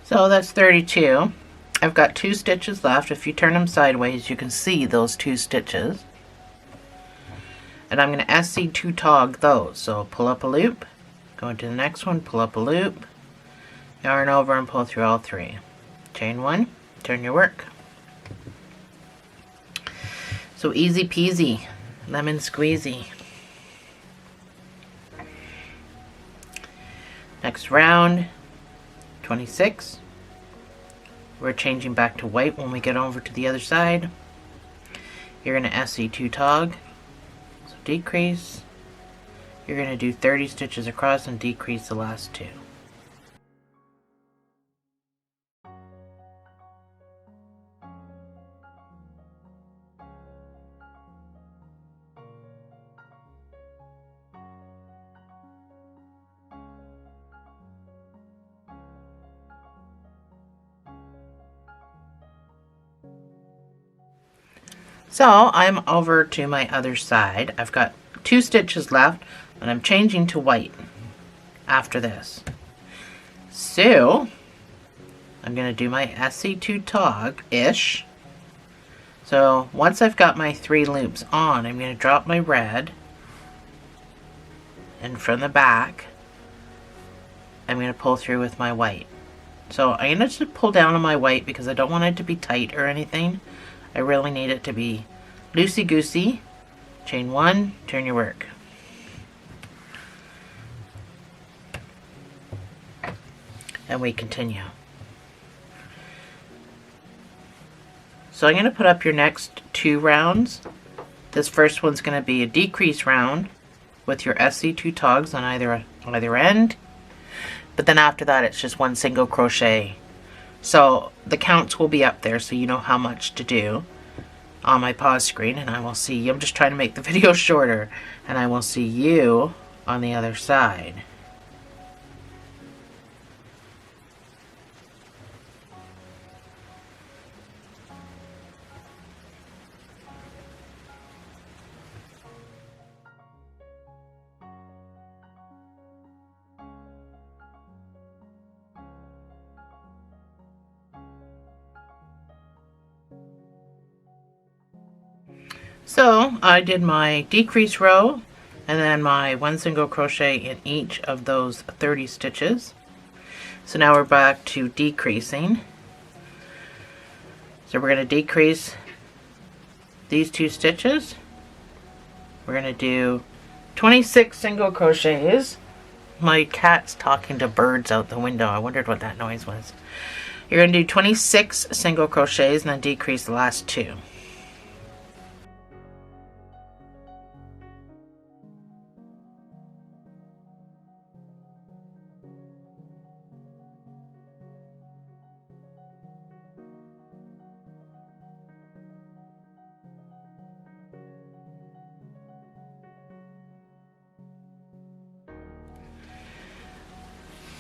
So that's 32. I've got 2 stitches left. If you turn them sideways, you can see those 2 stitches. And I'm going to SC2 tog those. So pull up a loop, go into the next one, pull up a loop, yarn over and pull through all 3. Chain 1, turn your work. So easy peasy, lemon squeezy. Next round, 26. We're changing back to white when we get over to the other side. You're going to SC2 tog, so decrease. You're going to do 30 stitches across and decrease the last 2. So I'm over to my other side. I've got 2 stitches left, and I'm changing to white after this. So I'm going to do my SC2 tog-ish. So once I've got my 3 loops on, I'm going to drop my red, and from the back I'm going to pull through with my white. So I'm going to just pull down on my white because I don't want it to be tight or anything. I really need it to be loosey-goosey. Chain 1, turn your work. And we continue. So I'm going to put up your next 2 rounds. This first one's going to be a decrease round with your SC2 togs on either end. But then after that it's just 1 single crochet. So the counts will be up there so you know how much to do on my pause screen, and I will see you. I'm just trying to make the video shorter, and I will see you on the other side. So I did my decrease row and then my 1 single crochet in each of those 30 stitches. So now we're back to decreasing. So we're going to decrease these 2 stitches. We're going to do 26 single crochets. My cat's talking to birds out the window. I wondered what that noise was. You're going to do 26 single crochets and then decrease the last 2.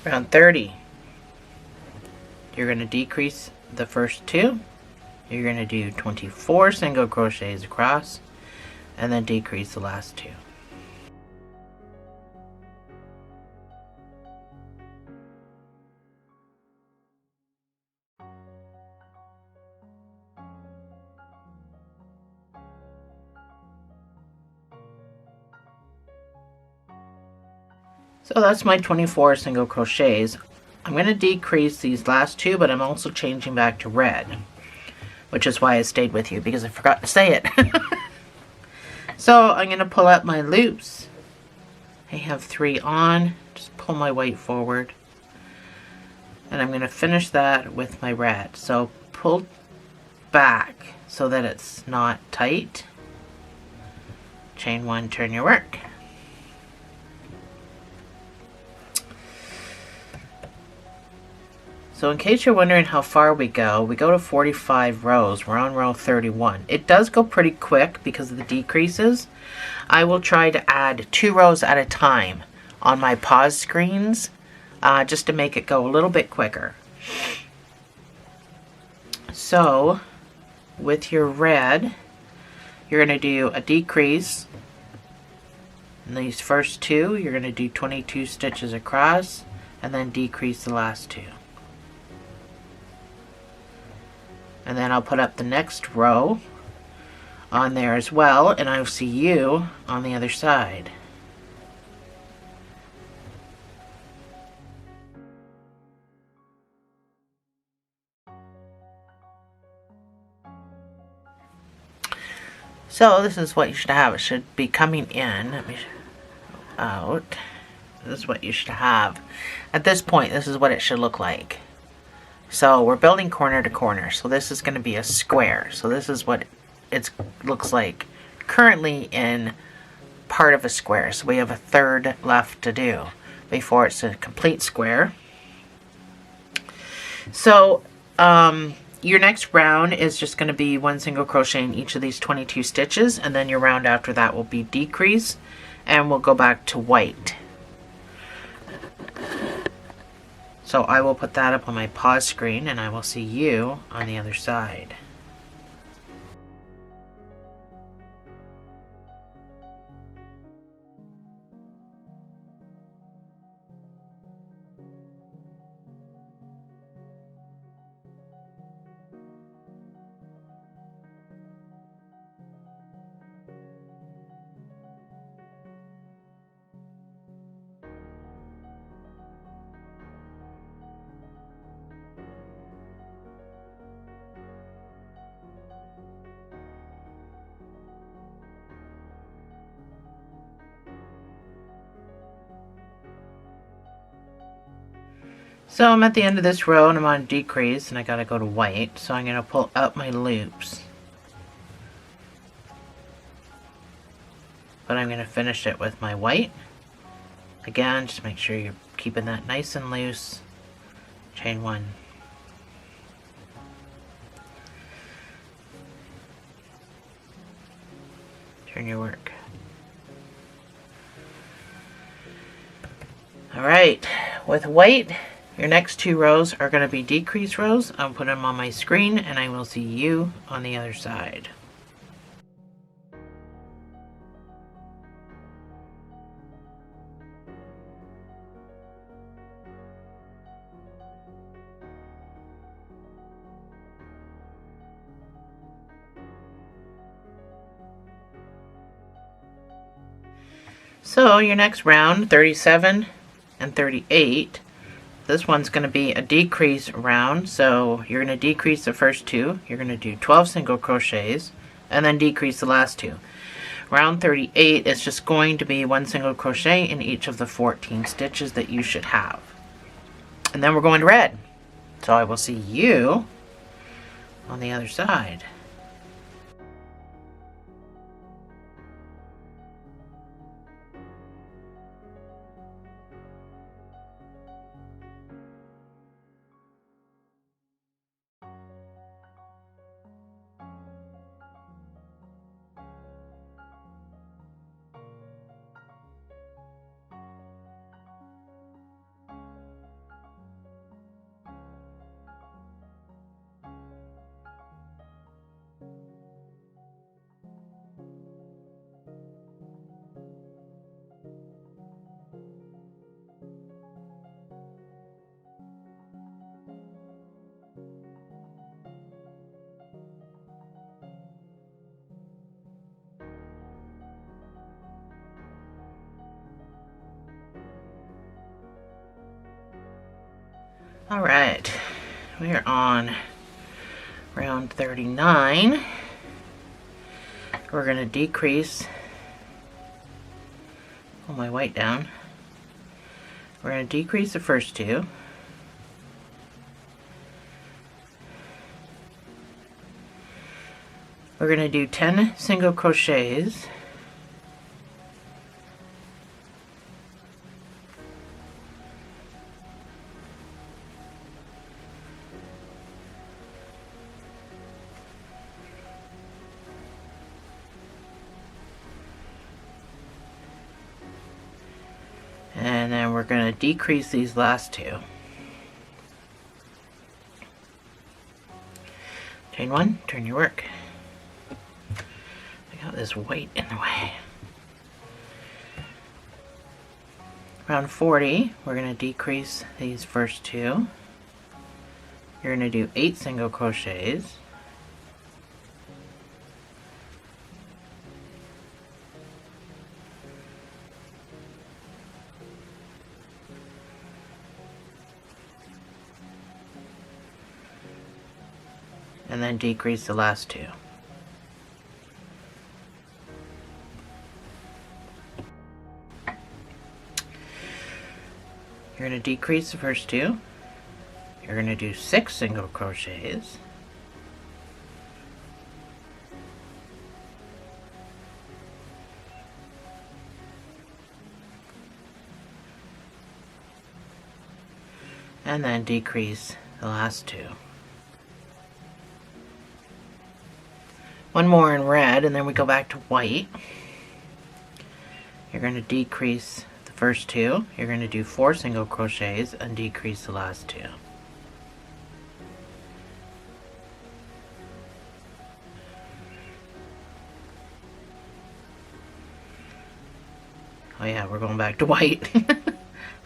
Round 30, you're going to decrease the first 2. You're going to do 24 single crochets across and then decrease the last 2. So that's my 24 single crochets. I'm going to decrease these last 2, but I'm also changing back to red. which is why I stayed with you, because I forgot to say it. So I'm going to pull up my loops. I have 3 on. Just pull my white forward. And I'm going to finish that with my red. So pull back so that it's not tight. Chain 1, turn your work. So in case you're wondering how far we go to 45 rows. We're on row 31. It does go pretty quick because of the decreases. I will try to add 2 rows at a time on my pause screens, just to make it go a little bit quicker. So with your red, you're going to do a decrease. In these first 2, you're going to do 22 stitches across and then decrease the last 2. And then I'll put up the next row on there as well, and I'll see you on the other side. So this is what you should have. It should be coming in. Let me out. This is what you should have. At this point, this is what it should look like. So we're building corner to corner. So this is going to be a square. So this is what it looks like currently in part of a square. So we have a third left to do before it's a complete square. So your next round is just going to be 1 single crochet in each of these 22 stitches, and then your round after that will be decrease, and we'll go back to white. So I will put that up on my pause screen, and I will see you on the other side. So I'm at the end of this row and I'm on decrease and I gotta go to white, so I'm gonna pull up my loops. But I'm gonna finish it with my white. Again, just make sure you're keeping that nice and loose. Chain 1. Turn your work. Alright, with white, your next 2 rows are going to be decrease rows. I'll put them on my screen and I will see you on the other side. So your next round, 37 and 38, this one's going to be a decrease round. So you're going to decrease the first 2, you're going to do 12 single crochets and then decrease the last 2. Round 38 is just going to be 1 single crochet in each of the 14 stitches that you should have. And then we're going to red. So I will see you on the other side. Alright, we are on Round 39, we're going to decrease, pull my white down, we're going to decrease the first two, we're going to do 10 single crochets, and then we're going to decrease these last two. Chain one, turn your work. I got this white in the way. Round 40, we're going to decrease these first two. You're going to do 8 single crochets. And then decrease the last two. You're going to decrease the first two. You're going to do 6 single crochets. And then decrease the last two. One more in red, and then we go back to white. You're going to decrease the first two. You're going to do 4 single crochets and decrease the last two. Oh yeah, we're going back to white.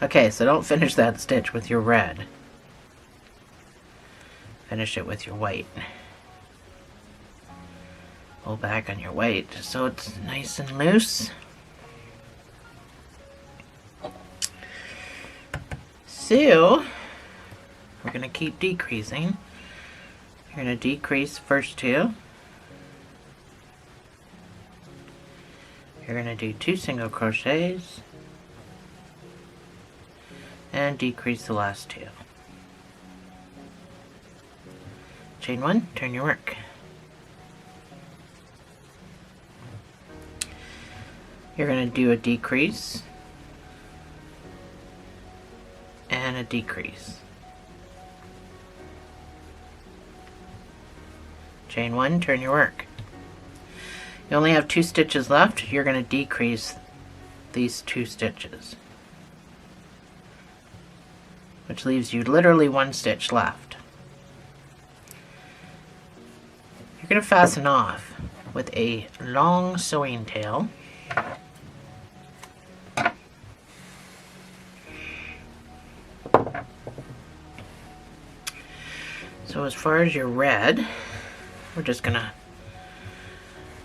Okay, so don't finish that stitch with your red. Finish it with your white. Pull back on your white just so it's nice and loose. So, we're going to keep decreasing. You're going to decrease the first two. You're going to do 2 single crochets. And decrease the last two. Chain one, turn your work. You're going to do a decrease and a decrease. Chain one, turn your work. You only have 2 stitches left. You're going to decrease these 2 stitches, which leaves you literally 1 stitch left. You're going to fasten off with a long sewing tail. So as far as your red, we're just going to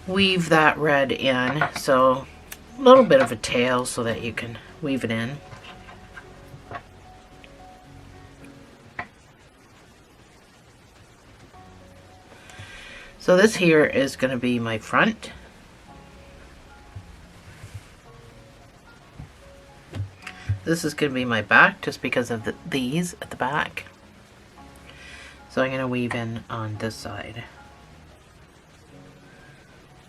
weave that red in. So a little bit of a tail so that you can weave it in. So this here is going to be my front. This is going to be my back just because of these at the back. So I'm going to weave in on this side.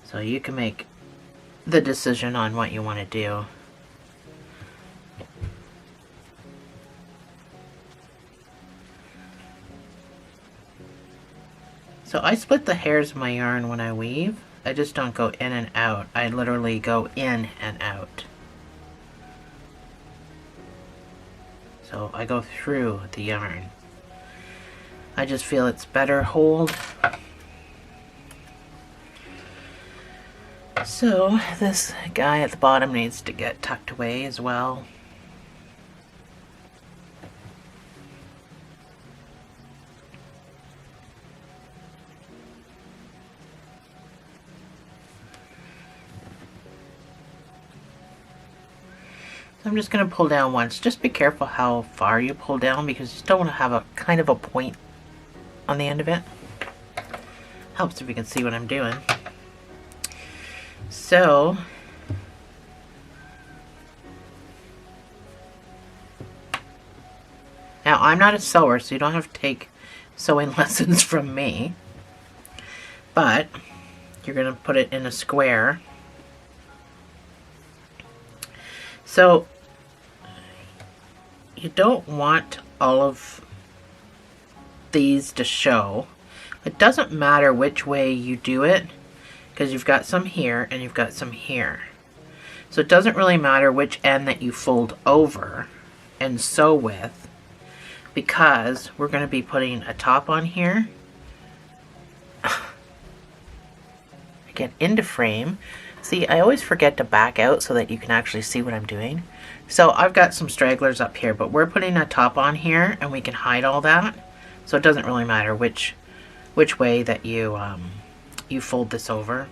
So you can make the decision on what you want to do. So I split the hairs of my yarn when I weave. I just don't go in and out. I literally go in and out. So I go through the yarn. I just feel it's better hold. So this guy at the bottom needs to get tucked away as well. I'm just going to pull down once. Just be careful how far you pull down because you still want to have a kind of a point on the end of it. Helps if you can see what I'm doing. So now I'm not a sewer, so you don't have to take sewing lessons from me, but you're going to put it in a square. So you don't want all of these to show. It doesn't matter which way you do it, because you've got some here and you've got some here. So it doesn't really matter which end that you fold over and sew with, because we're going to be putting a top on here. Get into frame. See, I always forget to back out so that you can actually see what I'm doing. So I've got some stragglers up here, but we're putting a top on here and we can hide all that. So it doesn't really matter which way that you fold this over.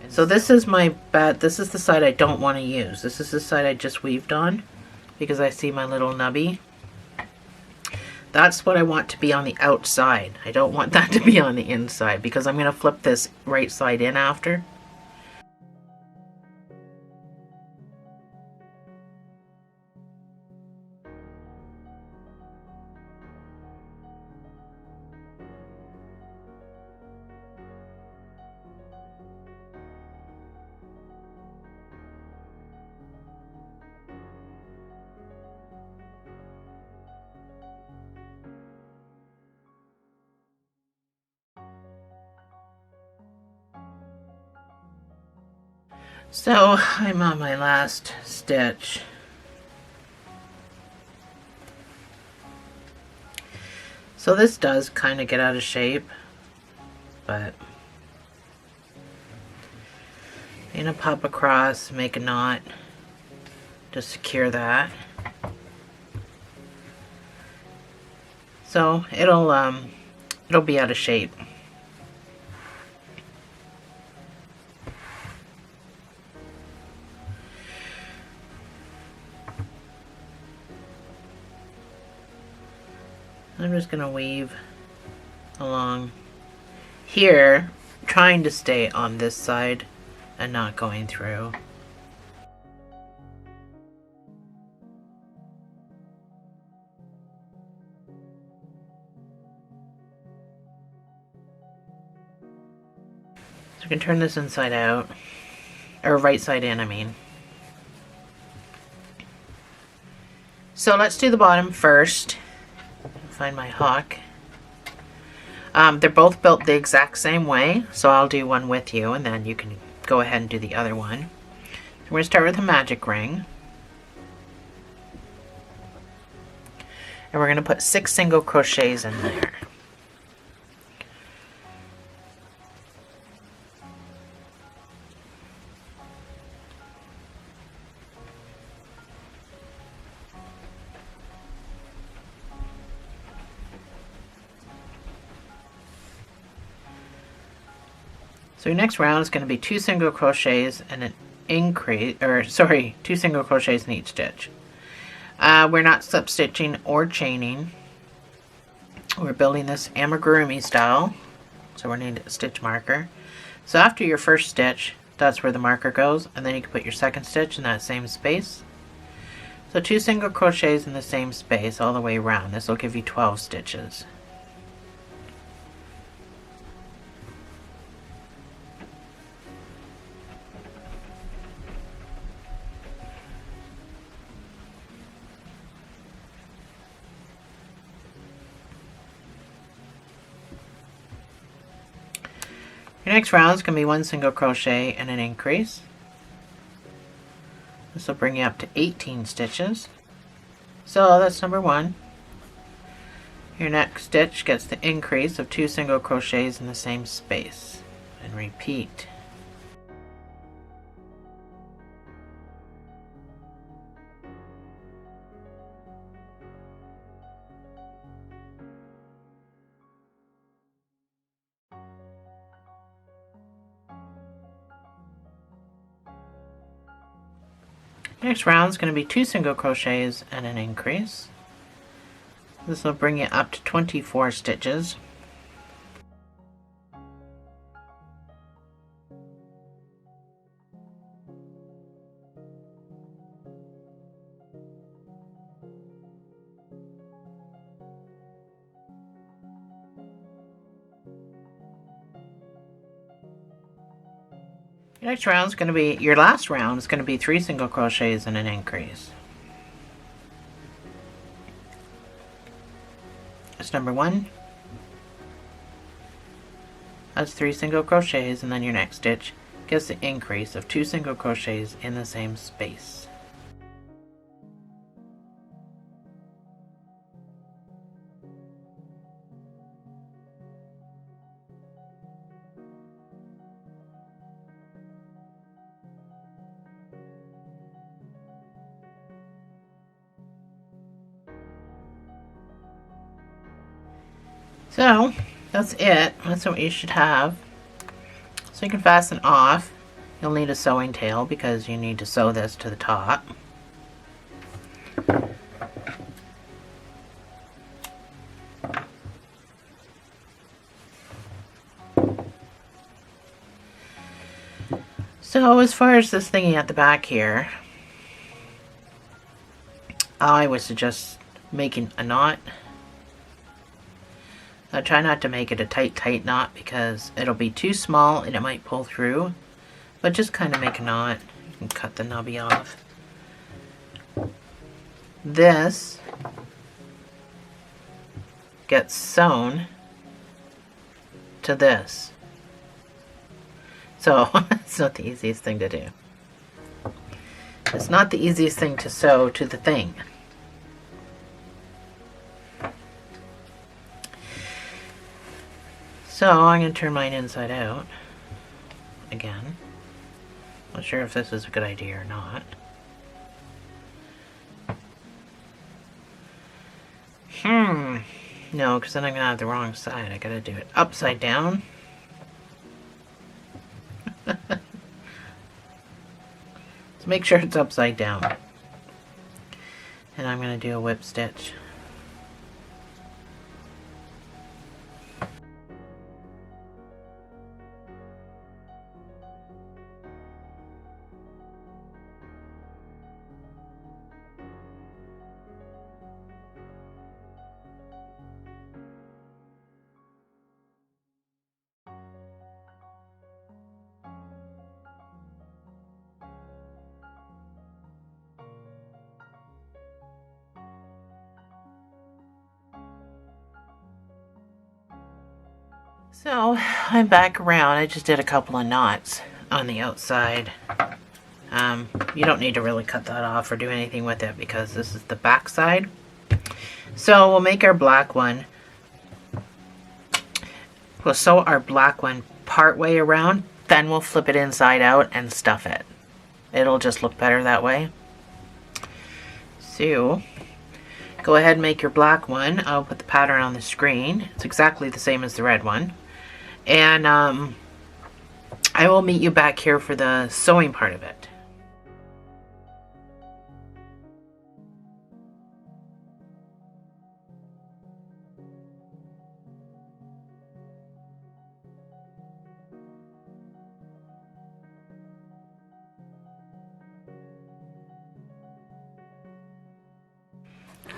So this is this is the side I don't want to use. This is the side I just weaved on because I see my little nubby. That's what I want to be on the outside. I don't want that to be on the inside because I'm going to flip this right side in after. So I'm on my last stitch. So this does kind of get out of shape, but I'm gonna pop across, make a knot to secure that. So it'll be out of shape. I'm just going to weave along here, trying to stay on this side and not going through. So we can turn this inside out, or right side in, I mean. So let's do the bottom first. Find my hook. They're both built the exact same way, so I'll do one with you and then you can go ahead and do the other one. So we're going to start with a magic ring. And we're going to put 6 single crochets in there. So your next round is going to be 2 single crochets and an increase, or sorry, 2 single crochets in each stitch. We're not slip stitching or chaining. We're building this amigurumi style, so we're going to need a stitch marker. So after your first stitch, that's where the marker goes, and then you can put your second stitch in that same space. So 2 single crochets in the same space all the way around. This will give you 12 stitches. Your next round is going to be 1 single crochet and an increase. This will bring you up to 18 stitches. So that's number 1. Your next stitch gets the increase of 2 single crochets in the same space. And repeat. Next round is going to be 2 single crochets and an increase. This will bring you up to 24 stitches. Your next round is going to be, your last round is going to be 3 single crochets and an increase. That's number 1. That's 3 single crochets, and then your next stitch gets the increase of 2 single crochets in the same space. So that's it. That's what you should have. So you can fasten off. You'll need a sewing tail because you need to sew this to the top. So as far as this thingy at the back here, I would suggest making a knot. Try not to make it a tight knot because it'll be too small and it might pull through. But just kind of make a knot. You can cut the nubby off. This gets sewn to this. So it's not the easiest thing to do. It's not the easiest thing to sew to the thing. So I'm going to turn mine inside out again. Not sure if this is a good idea or not. No, because then I'm going to have the wrong side. I got to do it upside down. So make sure it's upside down. And I'm going to do a whip stitch. So I'm back around. I just did a couple of knots on the outside. You don't need to really cut that off or do anything with it because this is the back side. So we'll make our black one. We'll sew our black one part way around, then we'll flip it inside out and stuff it. It'll just look better that way. So go ahead and make your black one. I'll put the pattern on the screen. It's exactly the same as the red one. And I will meet you back here for the sewing part of it.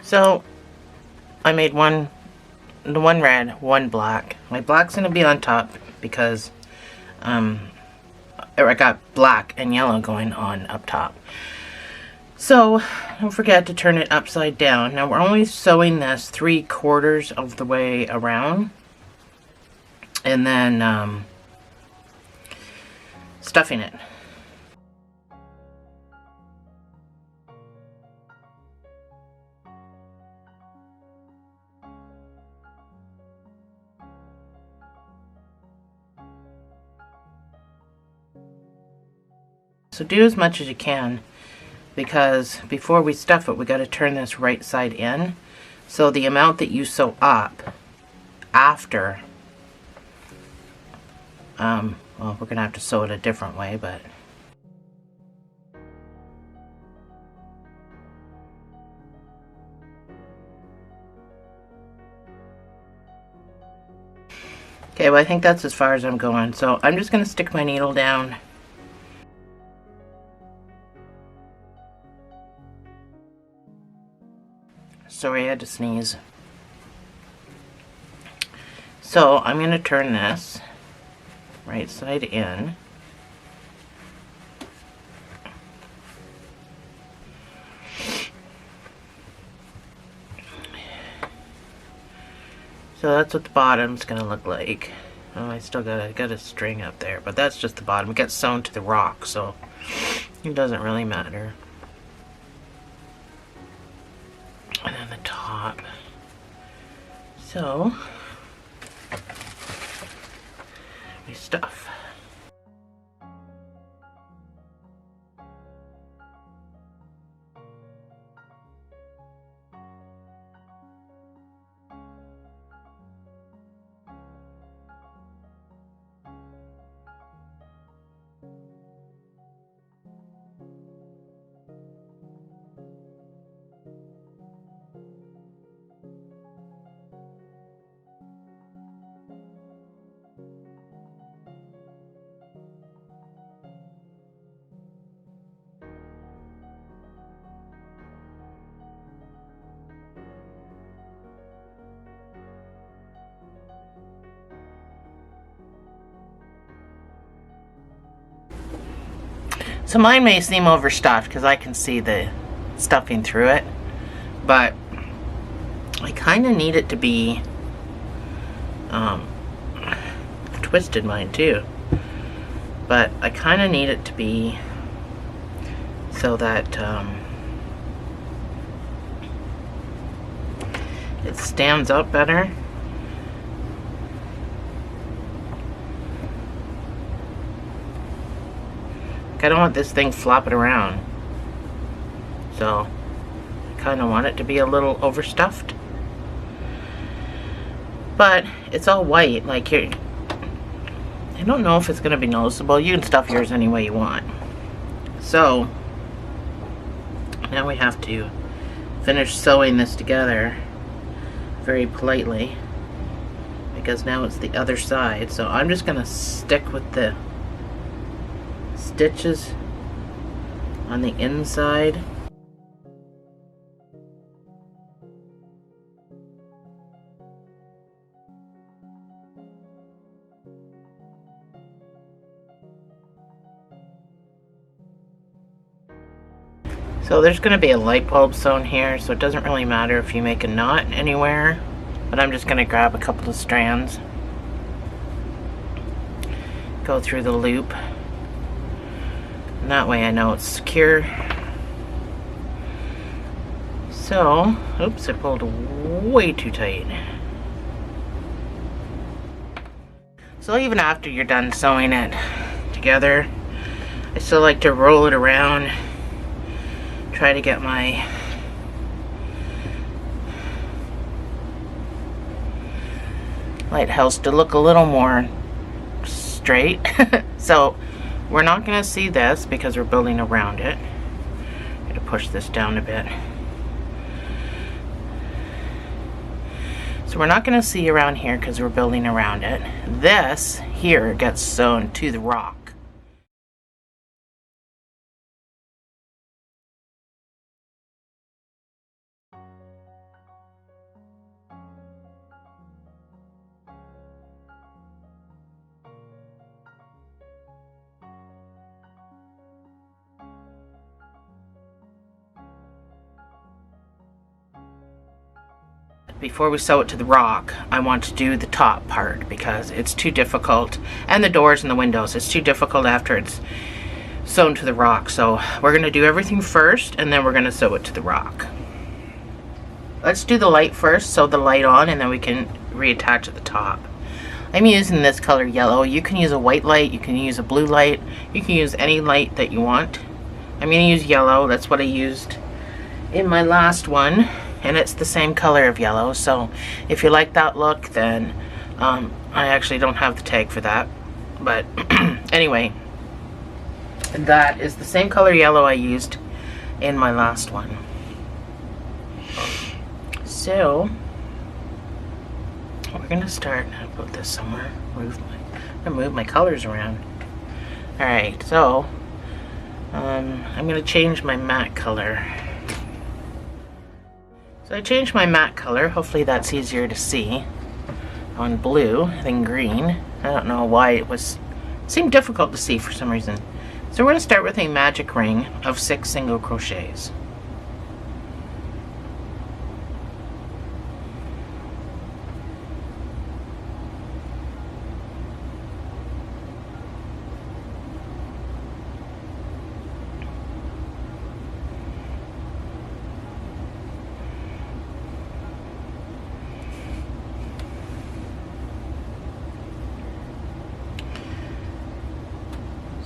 So I made one red, one black. My black's gonna be on top because I got black and yellow going on up top. So don't forget to turn it upside down. Now we're only sewing this 3/4 of the way around, and then stuffing it. So do as much as you can, because before we stuff it, we got to turn this right side in. So the amount that you sew up after, well, we're going to have to sew it a different way, but okay, well, I think that's as far as I'm going. So I'm just going to stick my needle down. Sorry, I had to sneeze. So I'm going to turn this right side in. So that's what the bottom's gonna look like. Oh, I still got a string up there, but that's just the bottom. It gets sewn to the rock, so it doesn't really matter. And then the top. So we stuff. So mine may seem overstuffed because I can see the stuffing through it, but I kind of need it to be twisted mine too, but I kind of need it to be so that it stands up better. I don't want this thing flopping around, so I kind of want it to be a little overstuffed, but it's all white. Like, here, I don't know if it's going to be noticeable. You can stuff yours any way you want. So now we have to finish sewing this together very politely, because now it's the other side. So I'm just going to stick with the stitches on the inside. So there's going to be a light bulb sewn here, so it doesn't really matter if you make a knot anywhere, but I'm just going to grab a couple of strands, go through the loop, and that way I know it's secure. So, oops, I pulled way too tight. So even after you're done sewing it together, I still like to roll it around, try to get my lighthouse to look a little more straight. So we're not going to see this because we're building around it. I'm going to push this down a bit. So we're not going to see around here because we're building around it. This here gets sewn to the rock. Before we sew it to the rock, I want to do the top part because it's too difficult, and the doors and the windows, it's too difficult after it's sewn to the rock. So we're going to do everything first, and then we're going to sew it to the rock. Let's do the light first, sew the light on, and then we can reattach at the top. I'm using this color yellow. You can use a white light, you can use a blue light, you can use any light that you want. I'm going to use yellow. That's what I used in my last one, and it's the same color of yellow. So if you like that look, then I actually don't have the tag for that, but anyway, that is the same color yellow I used in my last one. So we're gonna start. I'll put this somewhere. I'm gonna move my colors around. All right, so I'm gonna change my matte color. So I changed my matte color. Hopefully that's easier to see on blue than green. I don't know why it seemed difficult to see for some reason. So we're going to start with a magic ring of 6 single crochets.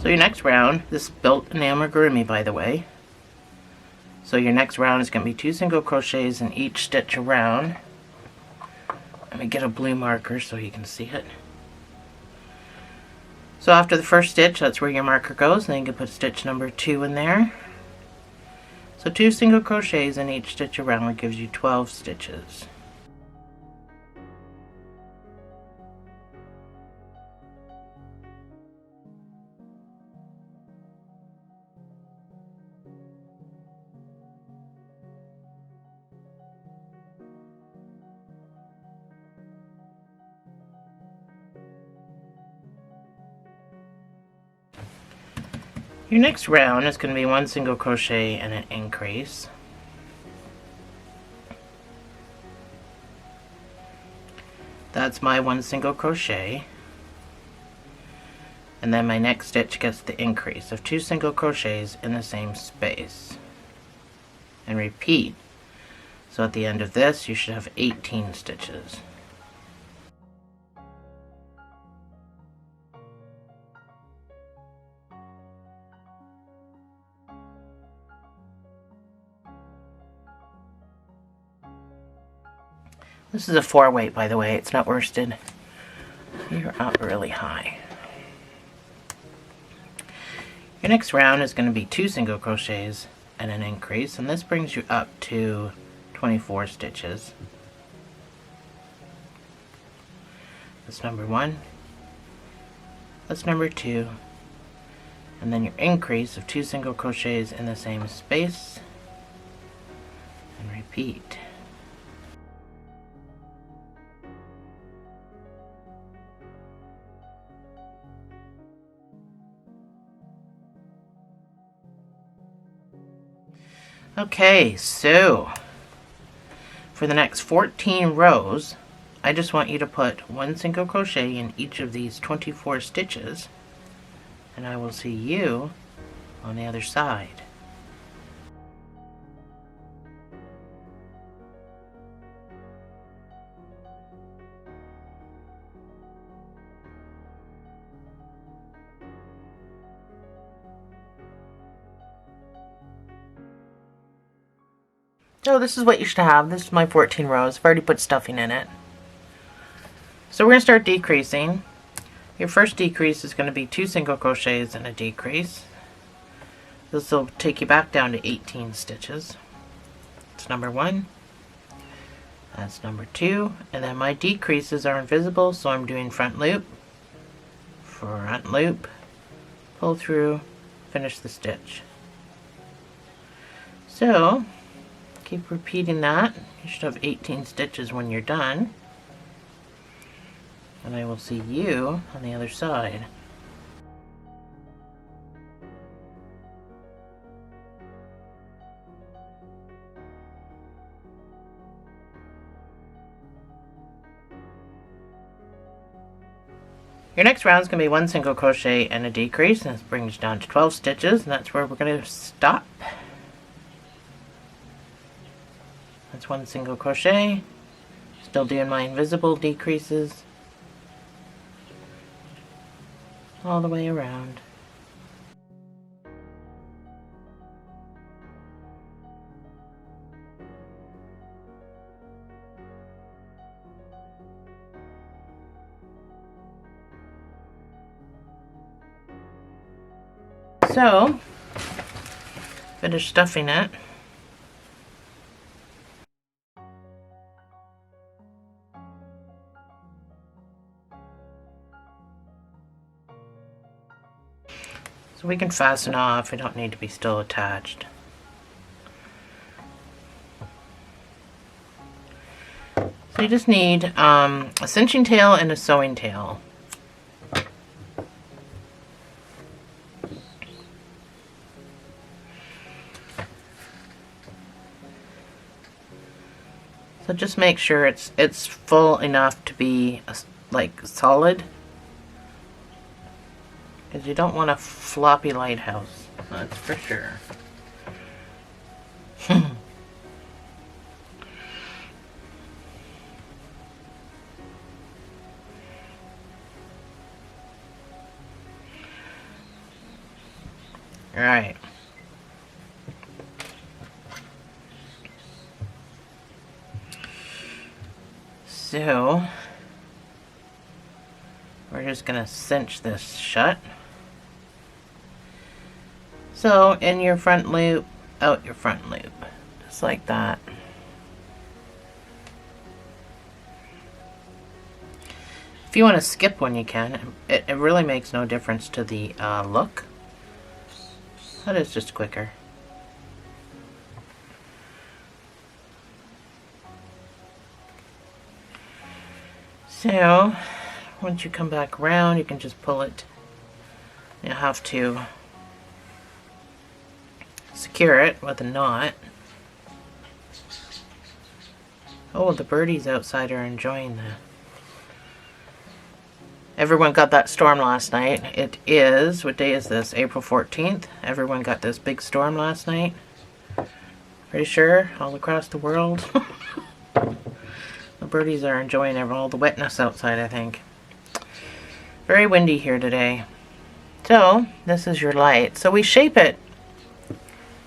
So your next round, this is built in amigurumi, by the way. So your next round is going to be 2 single crochets in each stitch around. Let me get a blue marker so you can see it. So after the first stitch, that's where your marker goes, and then you can put stitch number 2 in there. So 2 single crochets in each stitch around gives you 12 stitches. Your next round is going to be 1 single crochet and an increase. That's my 1 single crochet. And then my next stitch gets the increase of 2 single crochets in the same space. And repeat. So at the end of this, you should have 18 stitches. This is a 4 weight, by the way. It's not worsted. You're up really high. Your next round is going to be 2 single crochets and an increase, and this brings you up to 24 stitches. That's number 1. That's number 2. And then your increase of 2 single crochets in the same space. And repeat. Okay, so for the next 14 rows, I just want you to put 1 single crochet in each of these 24 stitches, and I will see you on the other side. So this is what you should have. This is my 14 rows. I've already put stuffing in it. So we're going to start decreasing. Your first decrease is going to be 2 single crochets and a decrease. This will take you back down to 18 stitches. That's number 1. That's number 2. And then my decreases are invisible, so I'm doing front loop, pull through, finish the stitch. So keep repeating that. You should have 18 stitches when you're done. And I will see you on the other side. Your next round is going to be 1 single crochet and a decrease, and this brings you down to 12 stitches, and that's where we're going to stop. That's 1 single crochet, still doing my invisible decreases all the way around. So, finish stuffing it. So we can fasten off, we don't need to be still attached. So you just need a cinching tail and a sewing tail. So just make sure it's full enough to be like solid. Because you don't want a floppy lighthouse, that's for sure. All right. So we're just gonna cinch this shut. So in your front loop, out your front loop, just like that. If you want to skip one, you can. It really makes no difference to the look. That is just quicker. So once you come back around, you can just pull it. You have to secure it with a knot. Oh, the birdies outside are enjoying the... Everyone got that storm last night. It is, what day is this? April 14th. Everyone got this big storm last night. Pretty sure all across the world. The birdies are enjoying all the wetness outside, I think. Very windy here today. So, this is your light. So we shape it.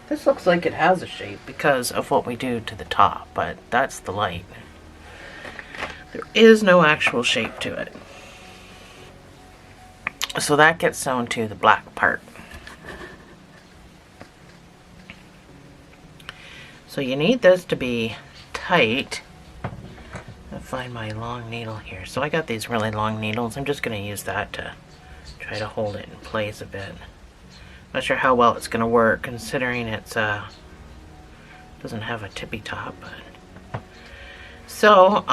This looks like it has a shape because of what we do to the top, but that's the light. There is no actual shape to it. So that gets sewn to the black part. So you need this to be tight. I'll find my long needle here. So I got these really long needles. I'm just going to use that to try to hold it in place a bit. Not sure how well it's going to work considering it's doesn't have a tippy top. But. So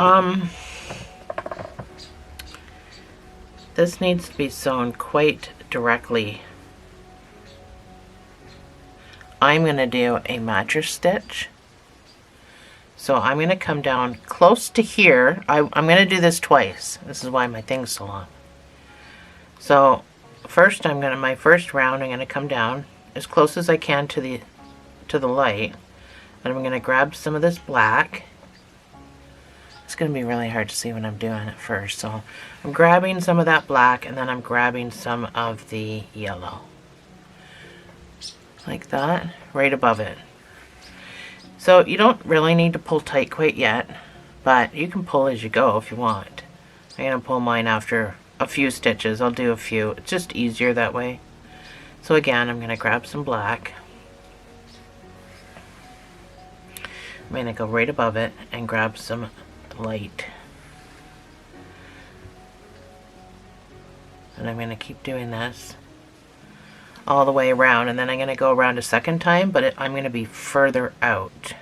this needs to be sewn quite directly. I'm going to do a mattress stitch. So I'm going to come down close to here. I'm going to do this twice. This is why my thing's so long. So first my first round I'm going to come down as close as I can to the light. And I'm going to grab some of this black. It's going to be really hard to see when I'm doing it first. So I'm grabbing some of that black and then I'm grabbing some of the yellow. Like that, right above it. So you don't really need to pull tight quite yet, but you can pull as you go if you want. I'm going to pull mine after a few stitches. I'll do a few. It's just easier that way. So again, I'm going to grab some black. I'm going to go right above it and grab some light. And I'm going to keep doing this all the way around, and then I'm going to go around a second time, but I'm going to be further out,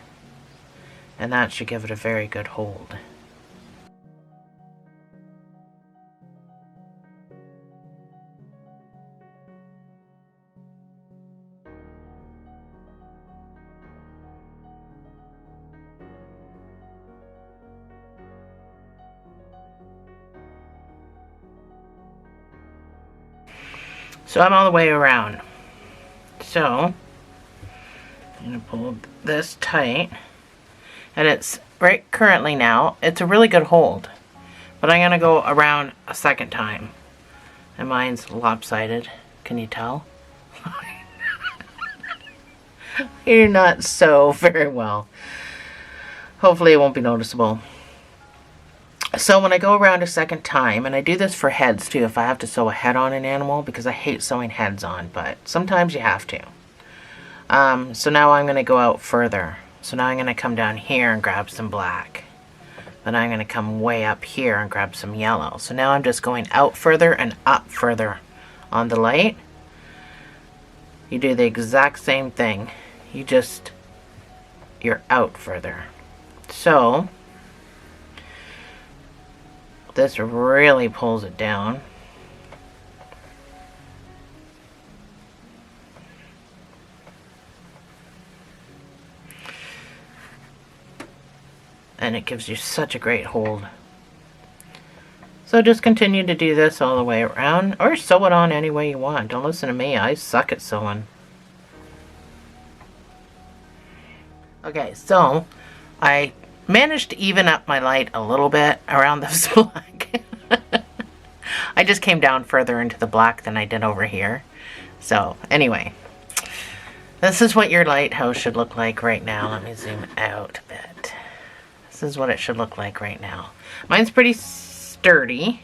and that should give it a very good hold. So I'm all the way around. So I'm going to pull this tight. And it's right currently now, it's a really good hold. But I'm going to go around a second time. And mine's lopsided. Can you tell? You're not so very well. Hopefully it won't be noticeable. So when I go around a second time, and I do this for heads too, if I have to sew a head on an animal, because I hate sewing heads on, but sometimes you have to. So now I'm going to go out further. So now I'm going to come down here and grab some black. Then I'm going to come way up here and grab some yellow. So now I'm just going out further and up further on the light. You do the exact same thing. You're out further. So this really pulls it down. And it gives you such a great hold. So just continue to do this all the way around, or sew it on any way you want. Don't listen to me, I suck at sewing. Okay, so I managed to even up my light a little bit around this black. I just came down further into the black than I did over here. So anyway, This is what your lighthouse should look like right now. Let me zoom out a bit. This is what it should look like right now. Mine's pretty sturdy.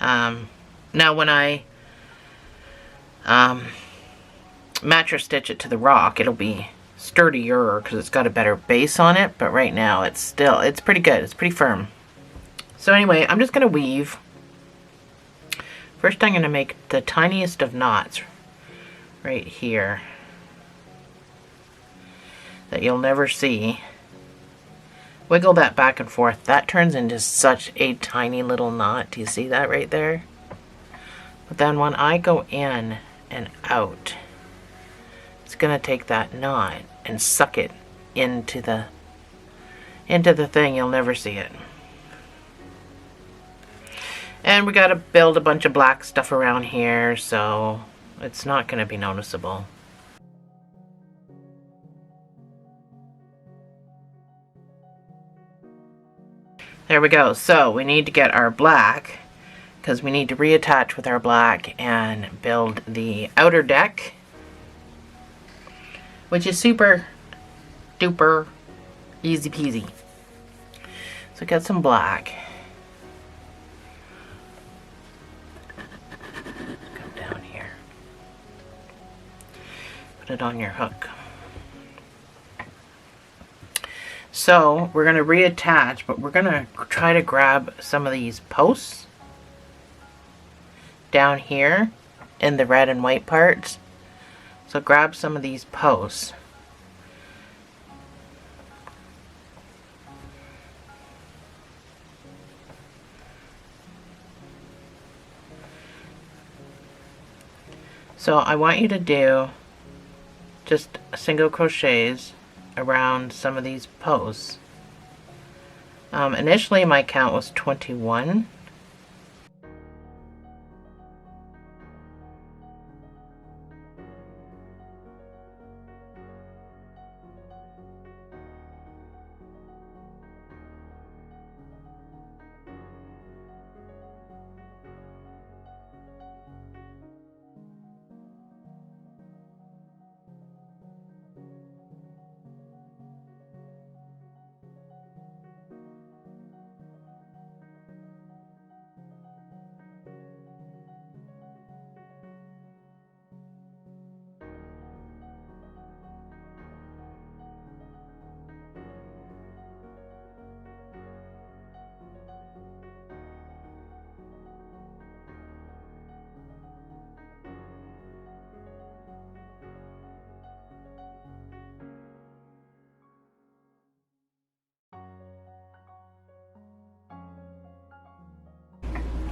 Now when I mattress stitch it to the rock, it'll be sturdier because it's got a better base on it, but right now it's pretty good. It's pretty firm. So anyway, I'm just going to weave. First I'm going to make the tiniest of knots right here that you'll never see. Wiggle that back and forth. That turns into such a tiny little knot. Do you see that right there? But then when I go in and out, it's going to take that knot and suck it into the thing. You'll never see it. And we got to build a bunch of black stuff around here, so it's not going to be noticeable. There we go. So we need to get our black, because we need to reattach with our black and build the outer deck, which is super duper easy peasy. So get some black. Come down here. Put it on your hook. So we're going to reattach, but we're going to try to grab some of these posts down here in the red and white parts. So grab some of these posts. So I want you to do just single crochets around some of these posts. Initially my count was 21.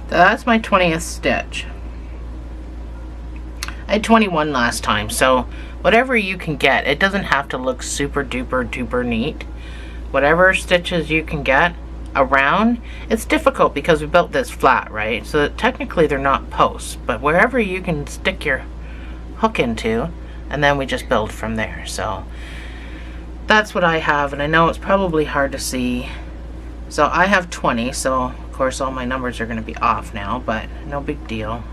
So that's my 20th stitch. I had 21 last time, so whatever you can get. It doesn't have to look super duper duper neat. Whatever stitches you can get around. It's difficult because we built this flat, right? So that technically they're not posts, but wherever you can stick your hook into, and then we just build from there. So that's what I have, and I know it's probably hard to see. So I have 20, so of course all my numbers are going to be off now, but no big deal.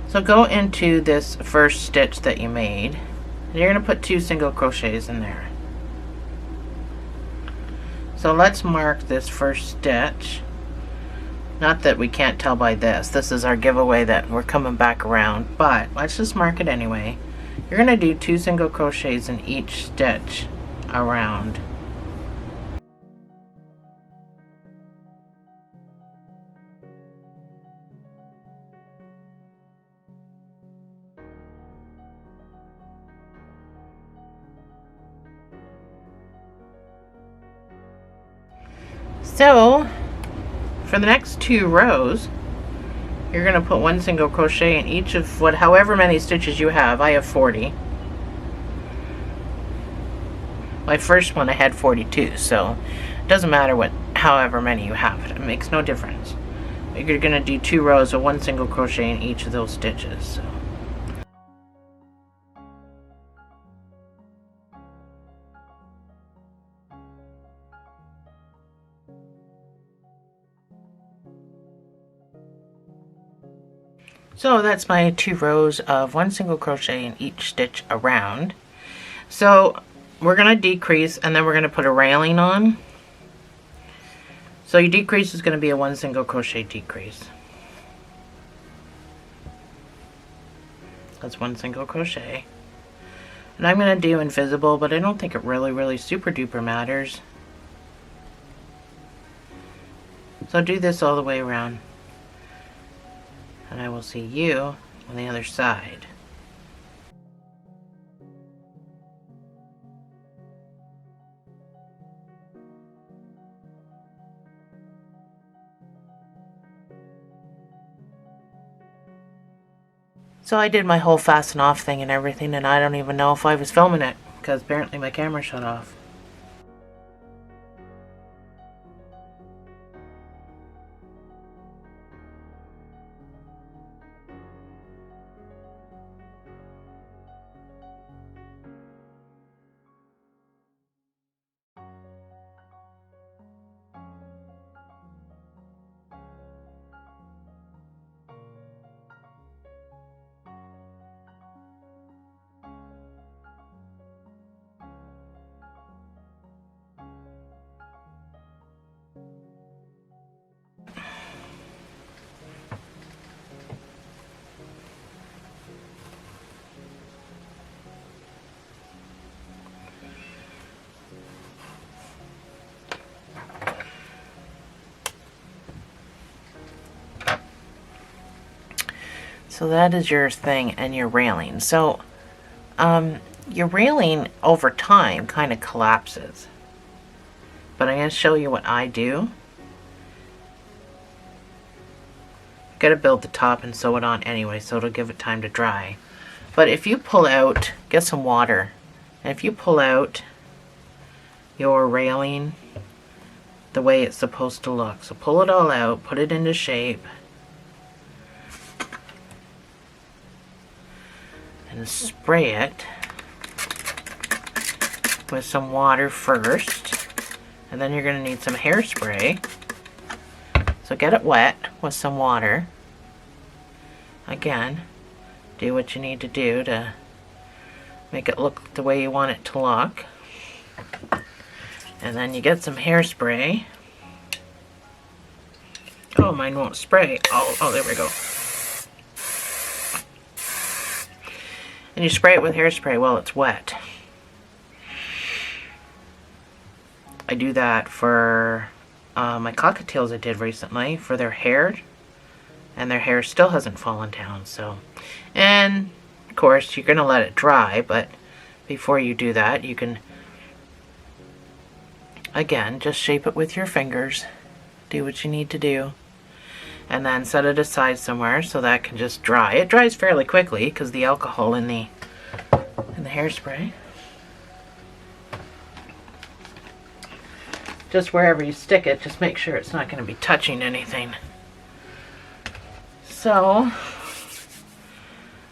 So go into this first stitch that you made, and you're going to put 2 single crochets in there. So let's mark this first stitch. Not that we can't tell by this. This is our giveaway that we're coming back around, but let's just mark it anyway. You're going to do 2 single crochets in each stitch around. So for the next 2 rows, you're going to put 1 single crochet in each of however many stitches you have. I have 40. My first one I had 42, so it doesn't matter however many you have. It makes no difference. You're going to do 2 rows of 1 single crochet in each of those stitches. So. So that's my 2 rows of 1 single crochet in each stitch around. So we're going to decrease and then we're going to put a railing on. So your decrease is going to be a 1 single crochet decrease. That's 1 single crochet. And I'm going to do invisible, but I don't think it really super duper matters. So do this all the way around. And I will see you on the other side. So I did my whole fasten off thing and everything, and I don't even know if I was filming it because apparently my camera shut off. So that is your thing and your railing. So your railing over time kind of collapses. But I'm going to show you what I do. Got to build the top and sew it on anyway, so it'll give it time to dry. But if you pull out, get some water, and if you pull out your railing the way it's supposed to look, so pull it all out, put it into shape, and spray it with some water first, and then you're going to need some hairspray. So get it wet with some water. Again, do what you need to do to make it look the way you want it to look. And then you get some hairspray. Oh, mine won't spray. Oh, there we go. And you spray it with hairspray while it's wet. I do that for my cockatiels I did recently for their hair, and their hair still hasn't fallen down. So, and of course you're gonna let it dry, but before you do that, you can again just shape it with your fingers, do what you need to do, and then set it aside somewhere so that can just dry. It dries fairly quickly because the alcohol in the hairspray. Just wherever you stick it, just make sure it's not going to be touching anything. So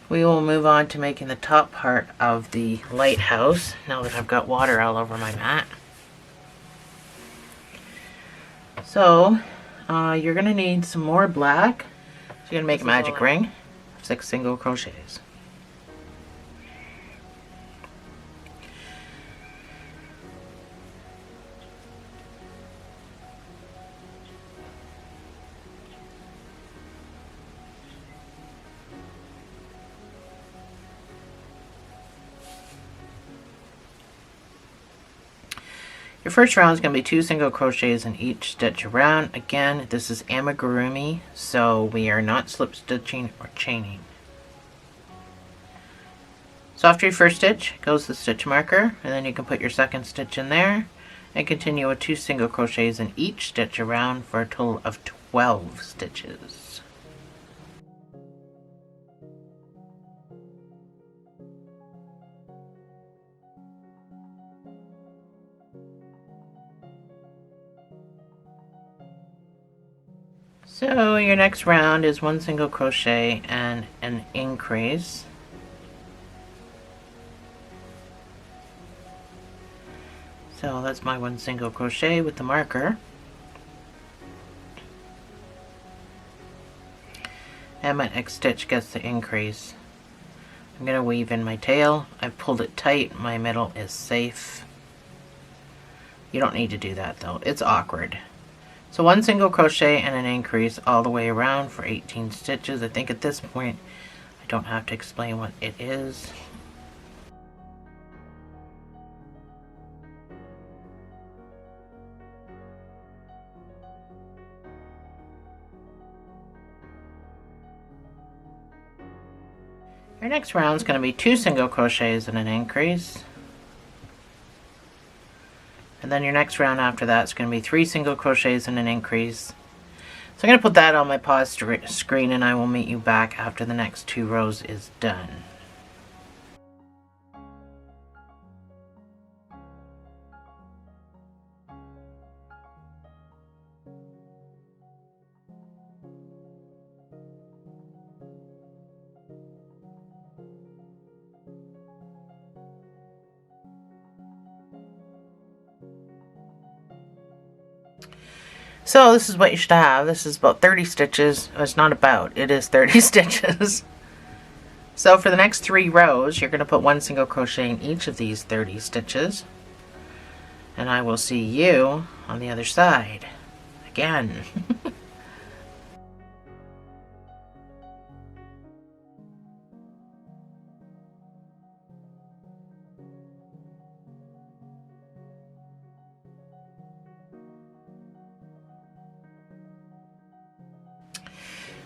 we will move on to making the top part of the lighthouse now that I've got water all over my mat. So you're going to need some more black. So you're going to make a magic ring of 6 single crochets. Your first round is going to be 2 single crochets in each stitch around. Again, this is amigurumi, so we are not slip stitching or chaining. So after your first stitch goes the stitch marker, and then you can put your second stitch in there and continue with 2 single crochets in each stitch around for a total of 12 stitches. So your next round is 1 single crochet and an increase. So that's my 1 single crochet with the marker. and my next stitch gets the increase. I'm going to weave in my tail. I've pulled it tight. My middle is safe. You don't need to do that though. It's awkward. So one single crochet and an increase all the way around for 18 stitches. I think at this point I don't have to explain what it is. Your next round is going to be 2 single crochets and an increase. And then your next round after that is going to be 3 single crochets and an increase. So I'm going to put that on my pause screen and I will meet you back after the next 2 rows is done. So this is what you should have. This is about 30 stitches. It's not about, it is 30 stitches. So for the next 3 rows, you're going to put 1 single crochet in each of these 30 stitches. And I will see you on the other side. Again.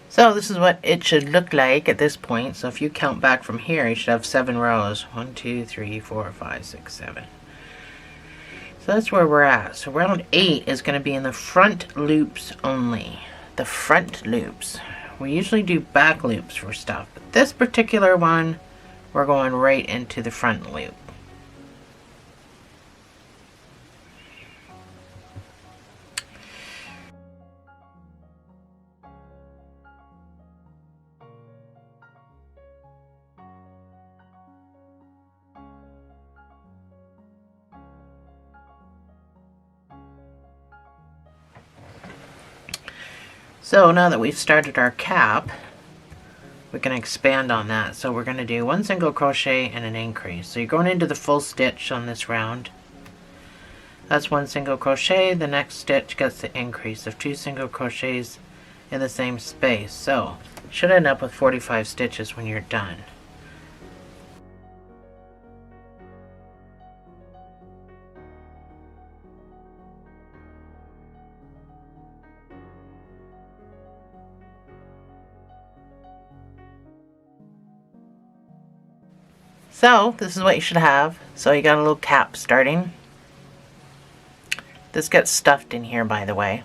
So this is what it should look like at this point. So if you count back from here, you should have 7 rows. 1, 2, 3, 4, 5, 6, 7. So that's where we're at. So round 8 is going to be in the front loops only. The front loops. We usually do back loops for stuff, but this particular one, we're going right into the front loop. So now that we've started our cap, we can expand on that. So we're going to do 1 single crochet and an increase. So you're going into the full stitch on this round. That's 1 single crochet. The next stitch gets the increase of 2 single crochets in the same space. So you should end up with 45 stitches when you're done. So this is what you should have. So you got a little cap starting. This gets stuffed in here, by the way.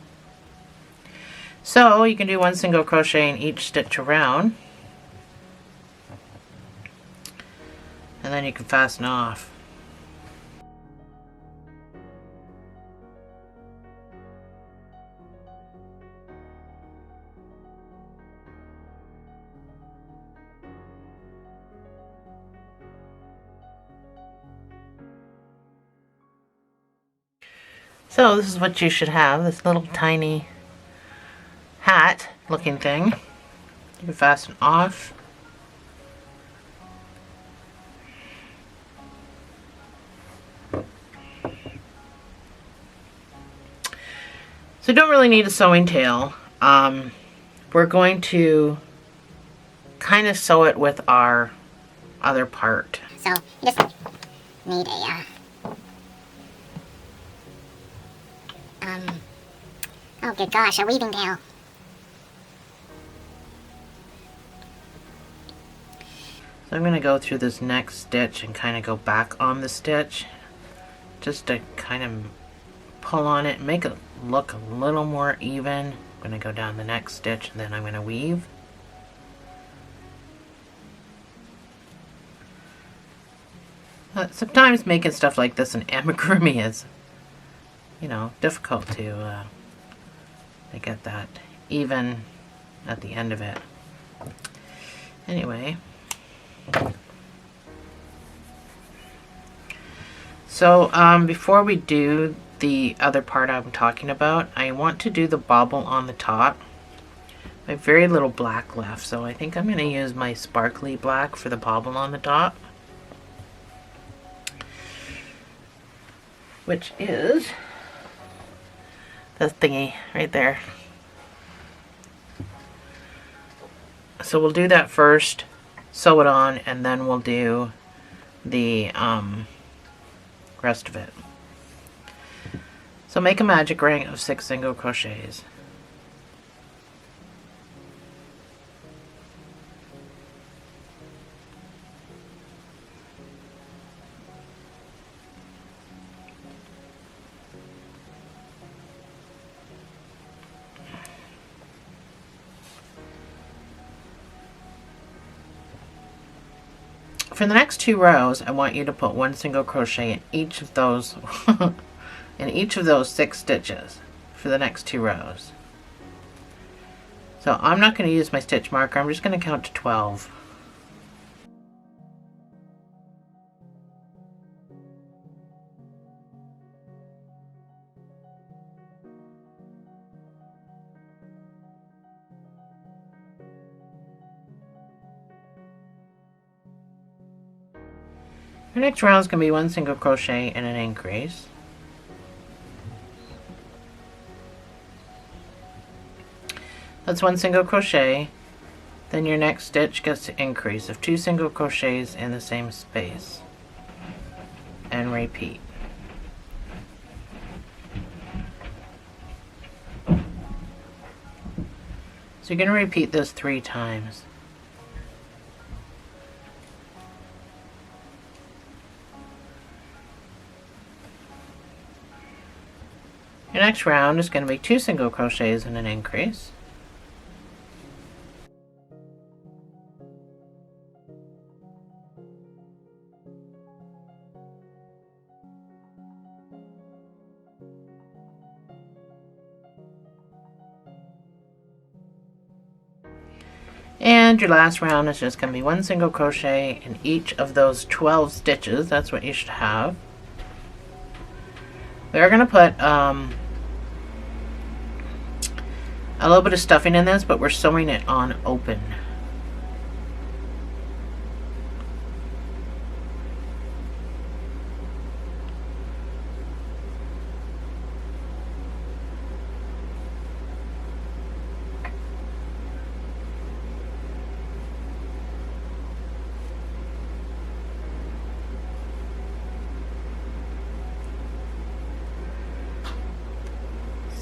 So you can do 1 single crochet in each stitch around. And then you can fasten off. So this is what you should have, this little tiny hat looking thing. You can fasten off. So you don't really need a sewing tail. We're going to kind of sew it with our other part. So you just need a oh good gosh, a weaving tail. So I'm going to go through this next stitch and kind of go back on the stitch just to kind of pull on it and make it look a little more even. I'm going to go down the next stitch and then I'm going to weave. Sometimes making stuff like this in amigurumi is, you know, difficult to get that even at the end of it. Anyway, so before we do the other part I'm talking about, I want to do the bobble on the top. I have very little black left, so I think I'm going to use my sparkly black for the bobble on the top, which is this thingy right there. So we'll do that first, sew it on, and then we'll do the rest of it. So make a magic ring of 6 single crochets. For the next 2 rows, I want you to put 1 single crochet in each of those in each of those 6 stitches for the next 2 rows. So I'm not going to use my stitch marker, I'm just going to count to 12. Your next round is going to be 1 single crochet and an increase. That's 1 single crochet. Then your next stitch gets to increase of 2 single crochets in the same space. And repeat. So you're going to repeat this 3 times. Your next round is going to be 2 single crochets and an increase. And your last round is just going to be 1 single crochet in each of those 12 stitches. That's what you should have. We are going to put a little bit of stuffing in this, but we're sewing it on open.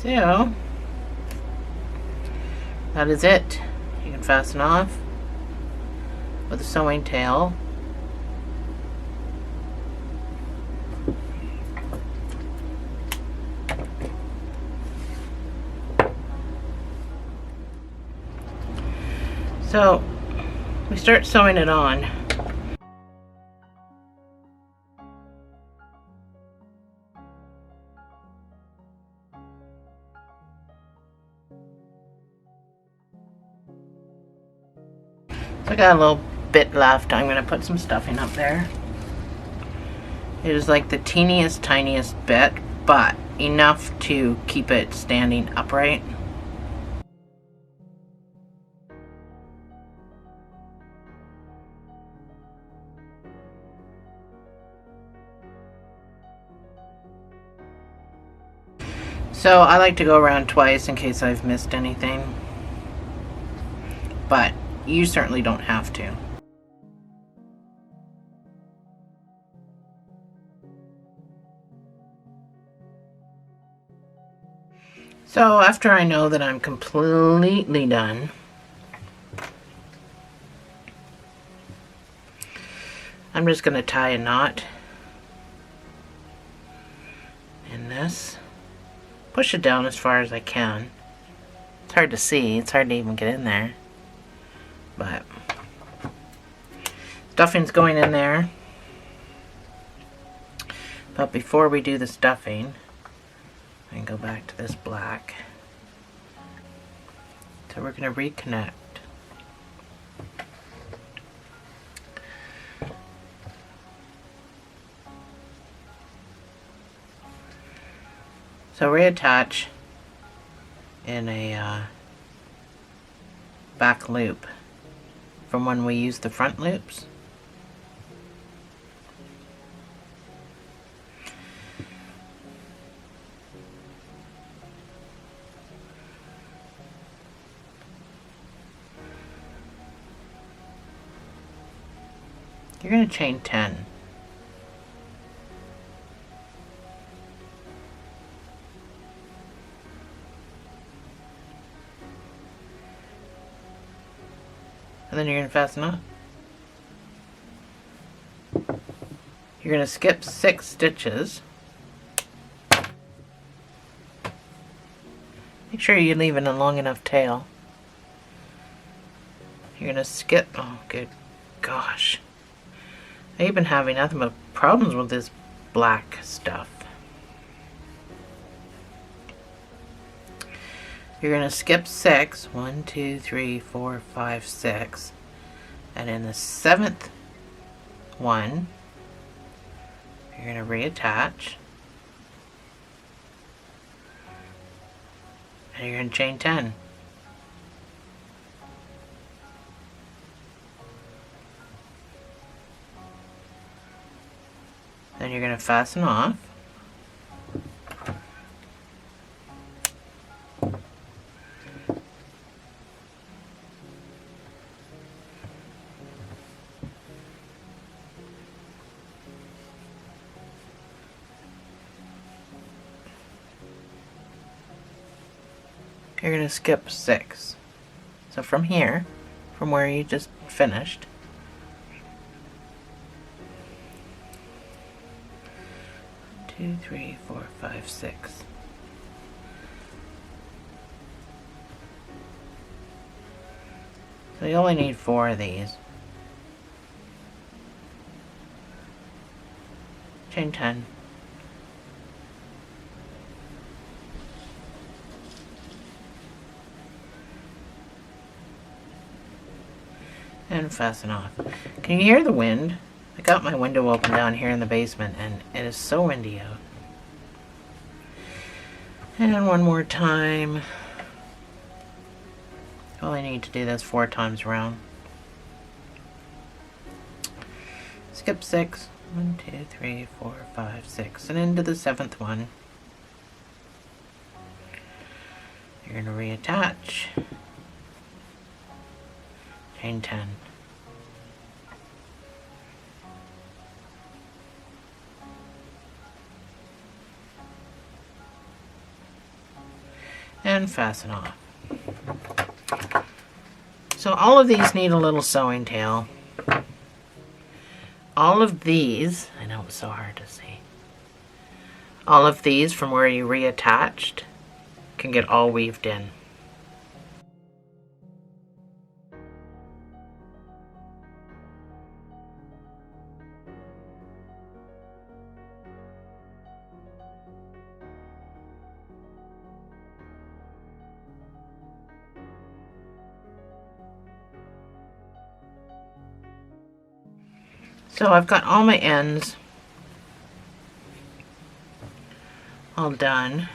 So that is it. You can fasten off with a sewing tail. So we start sewing it on. So I got a little bit left. I'm going to put some stuffing up there. It is like the teeniest, tiniest bit, but enough to keep it standing upright. So I like to go around twice in case I've missed anything, but you certainly don't have to. So after I know that I'm completely done, I'm just going to tie a knot in this. Push it down as far as I can. It's hard to see. It's hard to even get in there. But stuffing's going in there. But before we do the stuffing, I can go back to this black. So we're going to reconnect. So reattach in a back loop from when we used the front loops. You're going to chain 10. And then you're going to fasten up. You're going to skip 6 stitches. Make sure you're leaving a long enough tail. You're going to skip, oh good gosh. I've been having nothing but problems with this black stuff. You're going to skip 6. 1, 2, 3, 4, 5, 6. And in the 7th one, you're going to reattach. And you're going to chain 10. Then you're going to fasten off. You're going to skip 6. So from here, from where you just finished, two, 3, 4, 5, 6. So you only need 4 of these. Chain 10. And fasten off. Can you hear the wind? I got my window open down here in the basement and it is so windy out. And one more time. You only need to do this 4 times around. Skip 6. 1, 2, 3, 4, 5, 6. And into the 7th one. You're going to reattach. Chain 10. And fasten off. So all of these need a little sewing tail. All of these, I know it's so hard to see. All of these from where you reattached can get all weaved in. So I've got all my ends all done.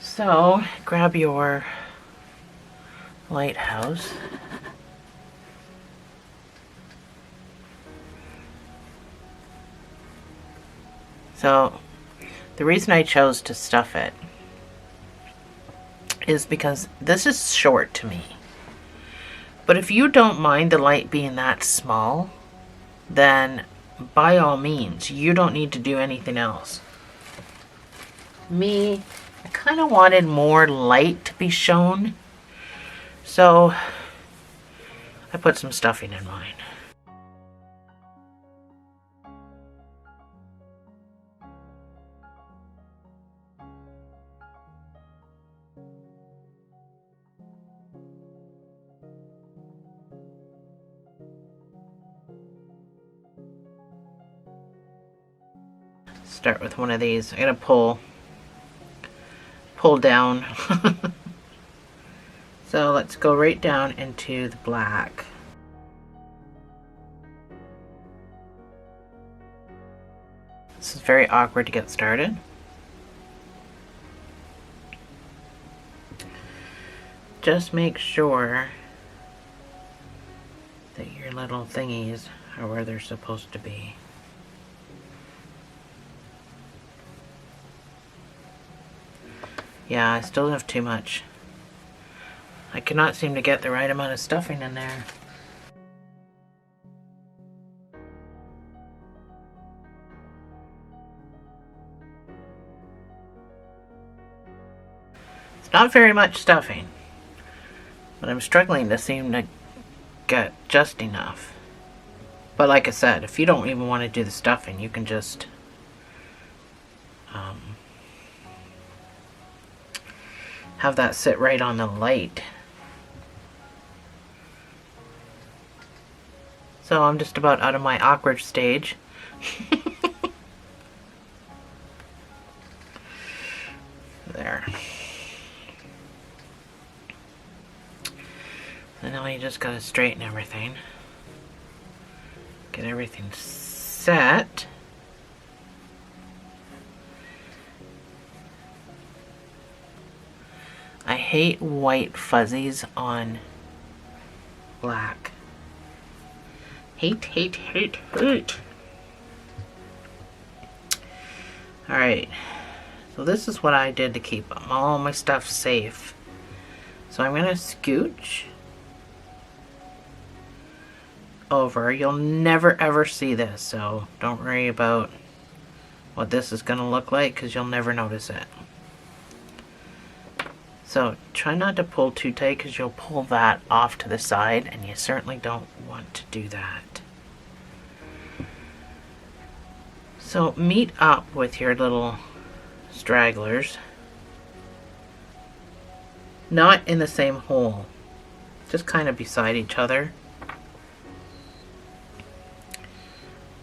So grab your Lighthouse. So the reason I chose to stuff it is because this is short to me. But if you don't mind the light being that small, then by all means, you don't need to do anything else. Me, I kind of wanted more light to be shown, so I put some stuffing in mine. Start with one of these. I'm gonna pull down. So let's go right down into the black. This is very awkward to get started. just make sure that your little thingies are where they're supposed to be. Yeah, I still have too much. I cannot seem to get the right amount of stuffing in there. It's not very much stuffing, but I'm struggling to seem to get just enough. But like I said, if you don't even want to do the stuffing, you can just have that sit right on the light. So I'm just about out of my awkward stage. There. And now you just gotta straighten everything. Get everything set. I hate white fuzzies on black. Hate, hate, hate, hate. Alright, so this is what I did to keep all my stuff safe. So I'm going to scooch over. You'll never ever see this, so don't worry about what this is going to look like because you'll never notice it. So try not to pull too tight because you'll pull that off to the side and you certainly don't want to do that. So meet up with your little stragglers. Not in the same hole, just kind of beside each other.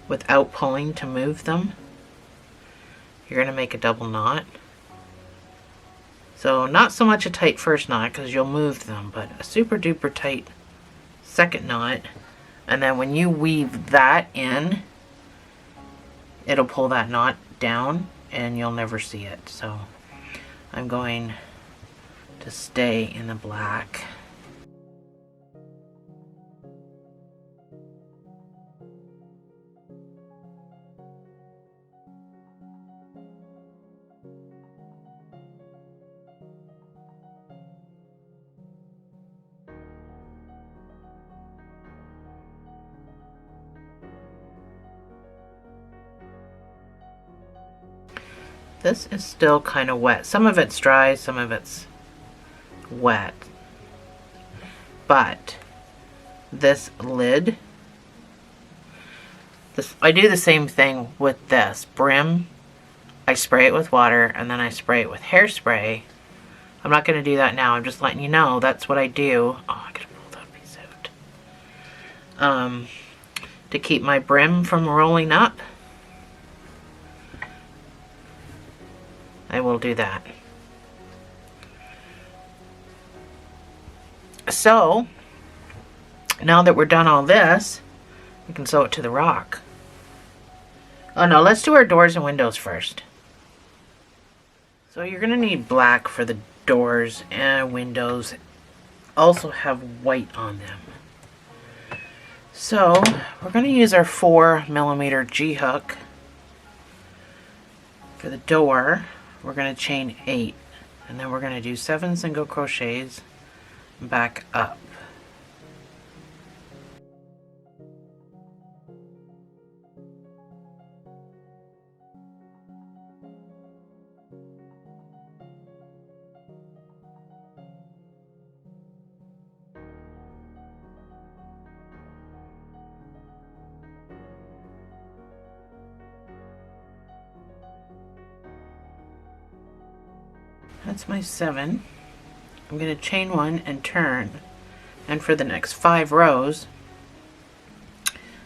Without pulling to move them. You're going to make a double knot. So not so much a tight first knot because you'll move them, but a super duper tight second knot. And then when you weave that in, it'll pull that knot down and you'll never see it. So I'm going to stay in the black. This is still kind of wet. Some of it's dry, some of it's wet. But this lid, I do the same thing with this brim. I spray it with water and then I spray it with hairspray. I'm not going to do that now. I'm just letting you know that's what I do. Oh, I gotta pull that piece out. To keep my brim from rolling up. I will do that. So, now that we're done all this, we can sew it to the rock. Oh no, let's do our doors and windows first. So you're going to need black for the doors and windows. Also have white on them. So, we're going to use our 4mm G-hook for the door. We're going to chain 8 and then we're going to do 7 single crochets back up. That's my 7. I'm going to chain 1 and turn. And for the next 5 rows,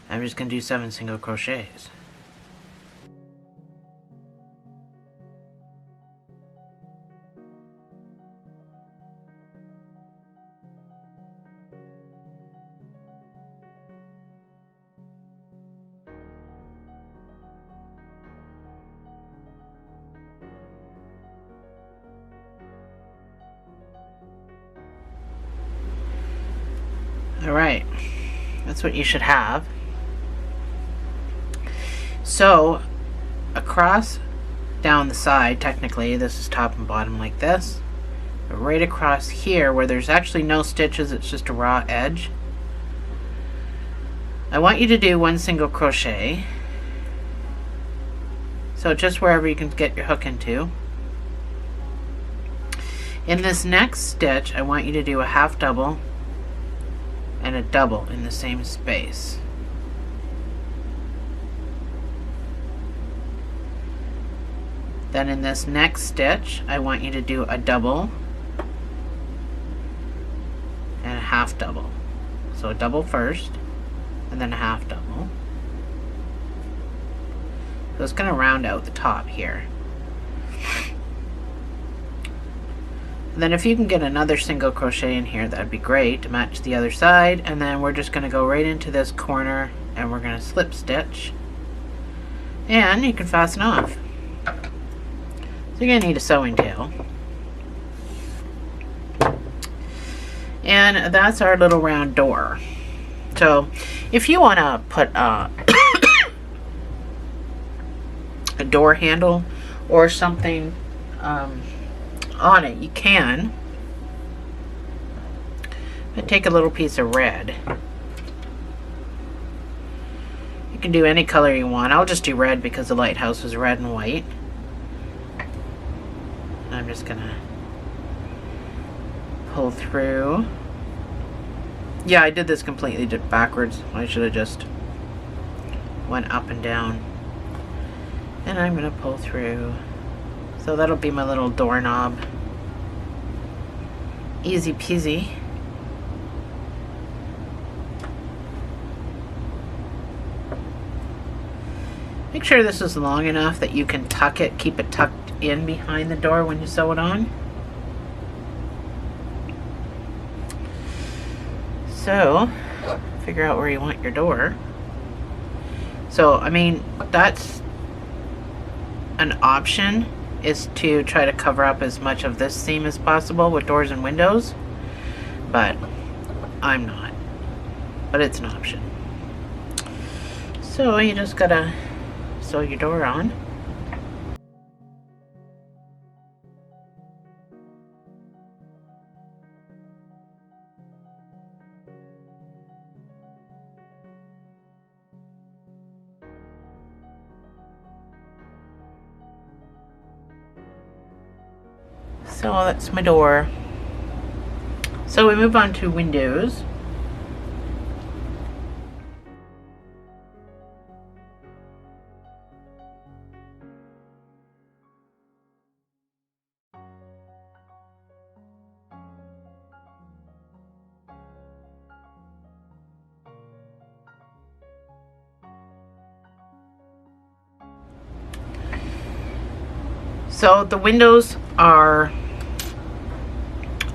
I'm just going to do 7 single crochets. Alright, that's what you should have. So, across down the side, technically, this is top and bottom like this. But right across here, where there's actually no stitches, it's just a raw edge. I want you to do 1 single crochet. So just wherever you can get your hook into. In this next stitch, I want you to do a half double and a double in the same space. Then in this next stitch, I want you to do a double and a half double. So a double first, and then a half double. So it's going to round out the top here. And then if you can get another single crochet in here, that'd be great to match the other side. And then we're just going to go right into this corner and we're going to slip stitch. And you can fasten off. So you're going to need a sewing tail. And that's our little round door. So if you want to put a door handle or something on it, you can. But take a little piece of red. You can do any color you want. I'll just do red because the lighthouse is red and white. I'm just gonna pull through. Yeah, I did this completely backwards. I should have just went up and down. And I'm gonna pull through. So that'll be my little doorknob. Easy peasy. Make sure this is long enough that you can tuck it, keep it tucked in behind the door when you sew it on. So, figure out where you want your door. So, I mean, that's an option, is to try to cover up as much of this seam as possible with doors and windows, but I'm not. But it's an option. So you just gotta sew your door on. So that's my door. So we move on to windows. So the windows are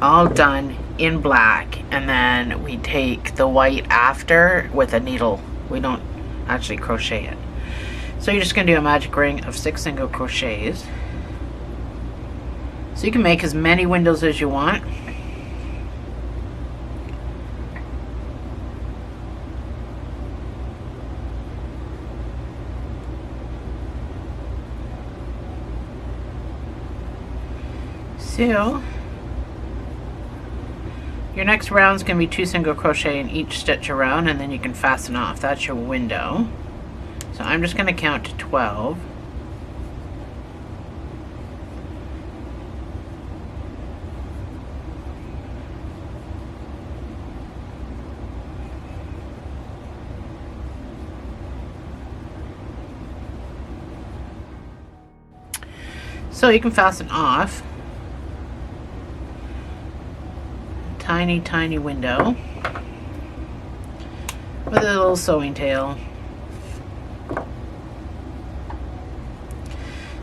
all done in black, and then we take the white after with a needle. We don't actually crochet it. So you're just going to do a magic ring of 6 single crochets. So you can make as many windows as you want. So your next round is going to be 2 single crochet in each stitch around, and then you can fasten off. That's your window. So I'm just going to count to 12. So you can fasten off. Tiny, tiny window with a little sewing tail.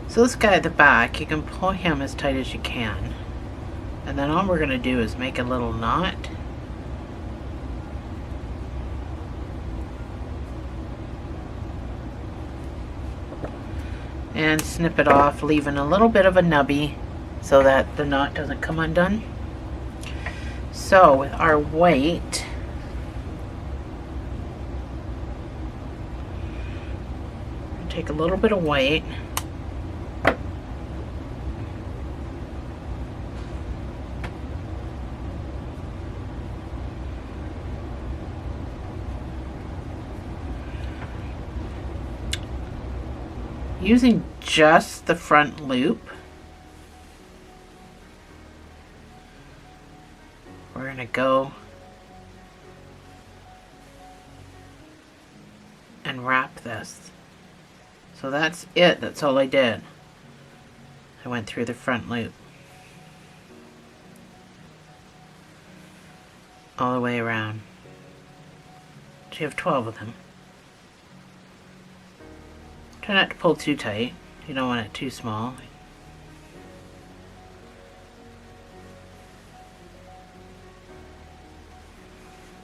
So this guy at the back, you can pull him as tight as you can. And then all we're going to do is make a little knot. And snip it off, leaving a little bit of a nubby so that the knot doesn't come undone. So with our white, take a little bit of white. Using just the front loop, we're going to go and wrap this. So that's it. That's all I did. I went through the front loop all the way around. So you have 12 of them. Try not to pull too tight. You don't want it too small.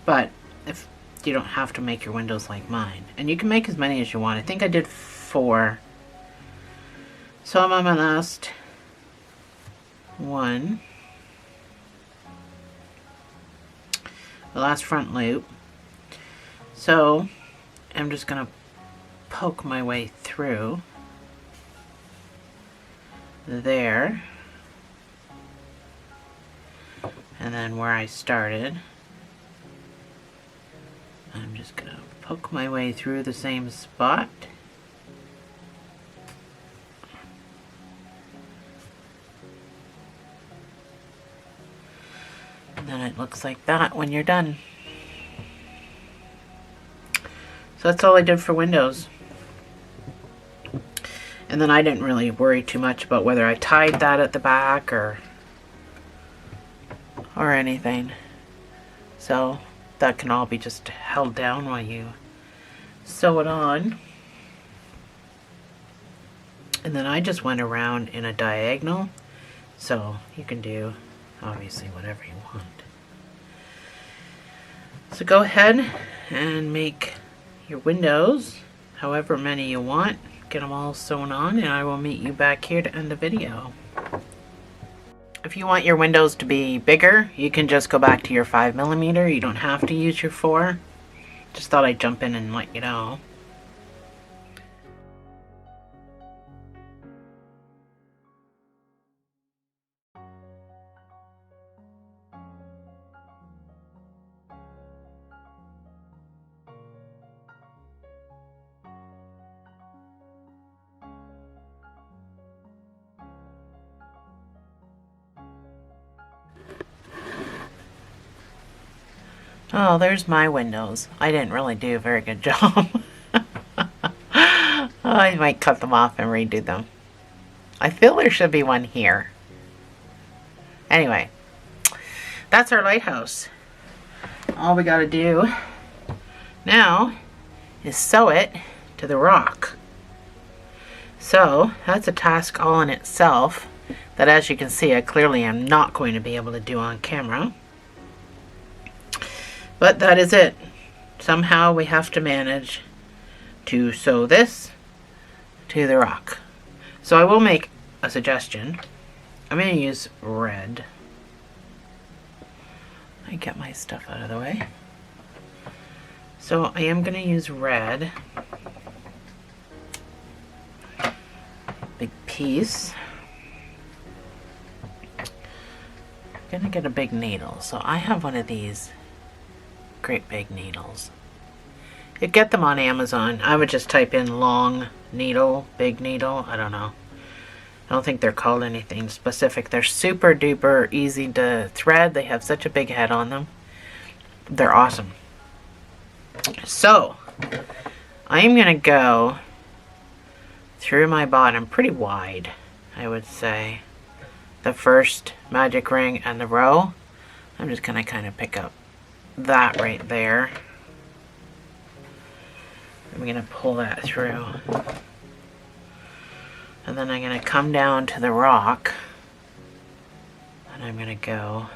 But if you don't have to make your windows like mine, and you can make as many as you want. I think I did 4. So I'm on my last one, the last front loop. So I'm just gonna poke my way through there, and then where I started, I'm just gonna poke my way through the same spot. And then it looks like that when you're done. So that's all I did for windows. And then I didn't really worry too much about whether I tied that at the back or anything. So that can all be just held down while you sew it on. And then I just went around in a diagonal. So you can do obviously whatever you want. So go ahead and make your windows, however many you want. Get them all sewn on, and I will meet you back here to end the video. If you want your windows to be bigger, you can just go back to your 5mm. You don't have to use your 4. Just thought I'd jump in and let you know. Oh, there's my windows. I didn't really do a very good job. I might cut them off and redo them. I feel there should be one here. Anyway, that's our lighthouse. All we gotta do now is sew it to the rock. So that's a task all in itself that, as you can see, I clearly am not going to be able to do on camera. But that is it. Somehow we have to manage to sew this to the rock. So I will make a suggestion. I'm going to use red. I get my stuff out of the way. So I am going to use red. Big piece. I'm going to get a big needle. So I have one of these great big needles. You get them on Amazon. I would just type in long needle, big needle. I don't know. I don't think they're called anything specific. They're super duper easy to thread. They have such a big head on them. They're awesome. So I am going to go through my bottom pretty wide, I would say. The first magic ring and the row. I'm just going to kind of pick up that right there. I'm going to pull that through. And then I'm going to come down to the rock. And I'm going to go.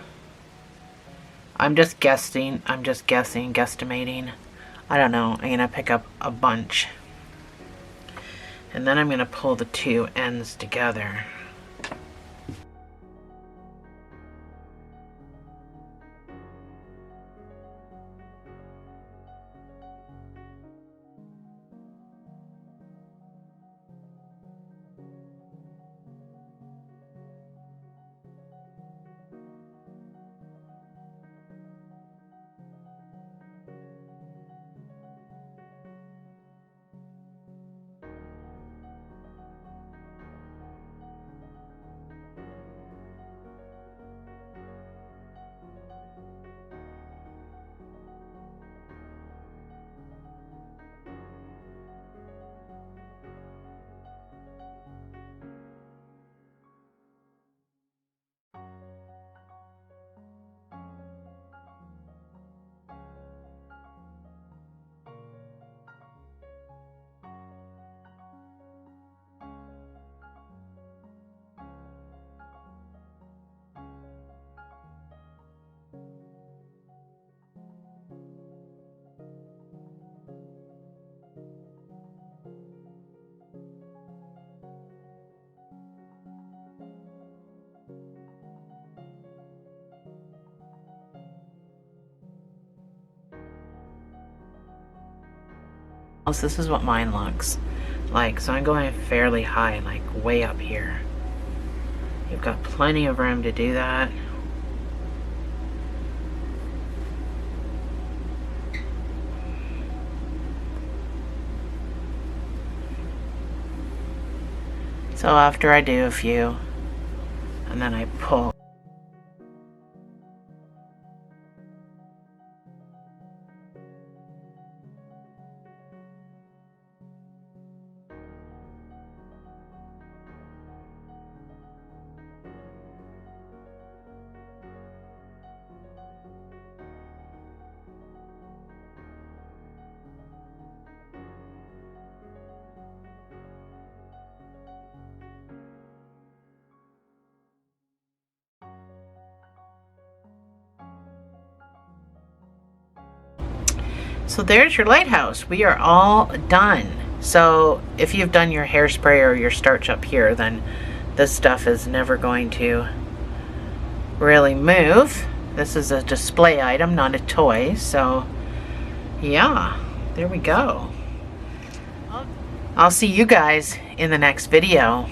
I'm just guessing, guesstimating. I don't know. I'm going to pick up a bunch. And then I'm going to pull the two ends together. This is what mine looks like. So I'm going fairly high, like way up here. You've got plenty of room to do that. So after I do a few, and then I pull. So there's your lighthouse. We are all done. So if you've done your hairspray or your starch up here, then this stuff is never going to really move. This is a display item, not a toy. So yeah, there we go. I'll see you guys in the next video.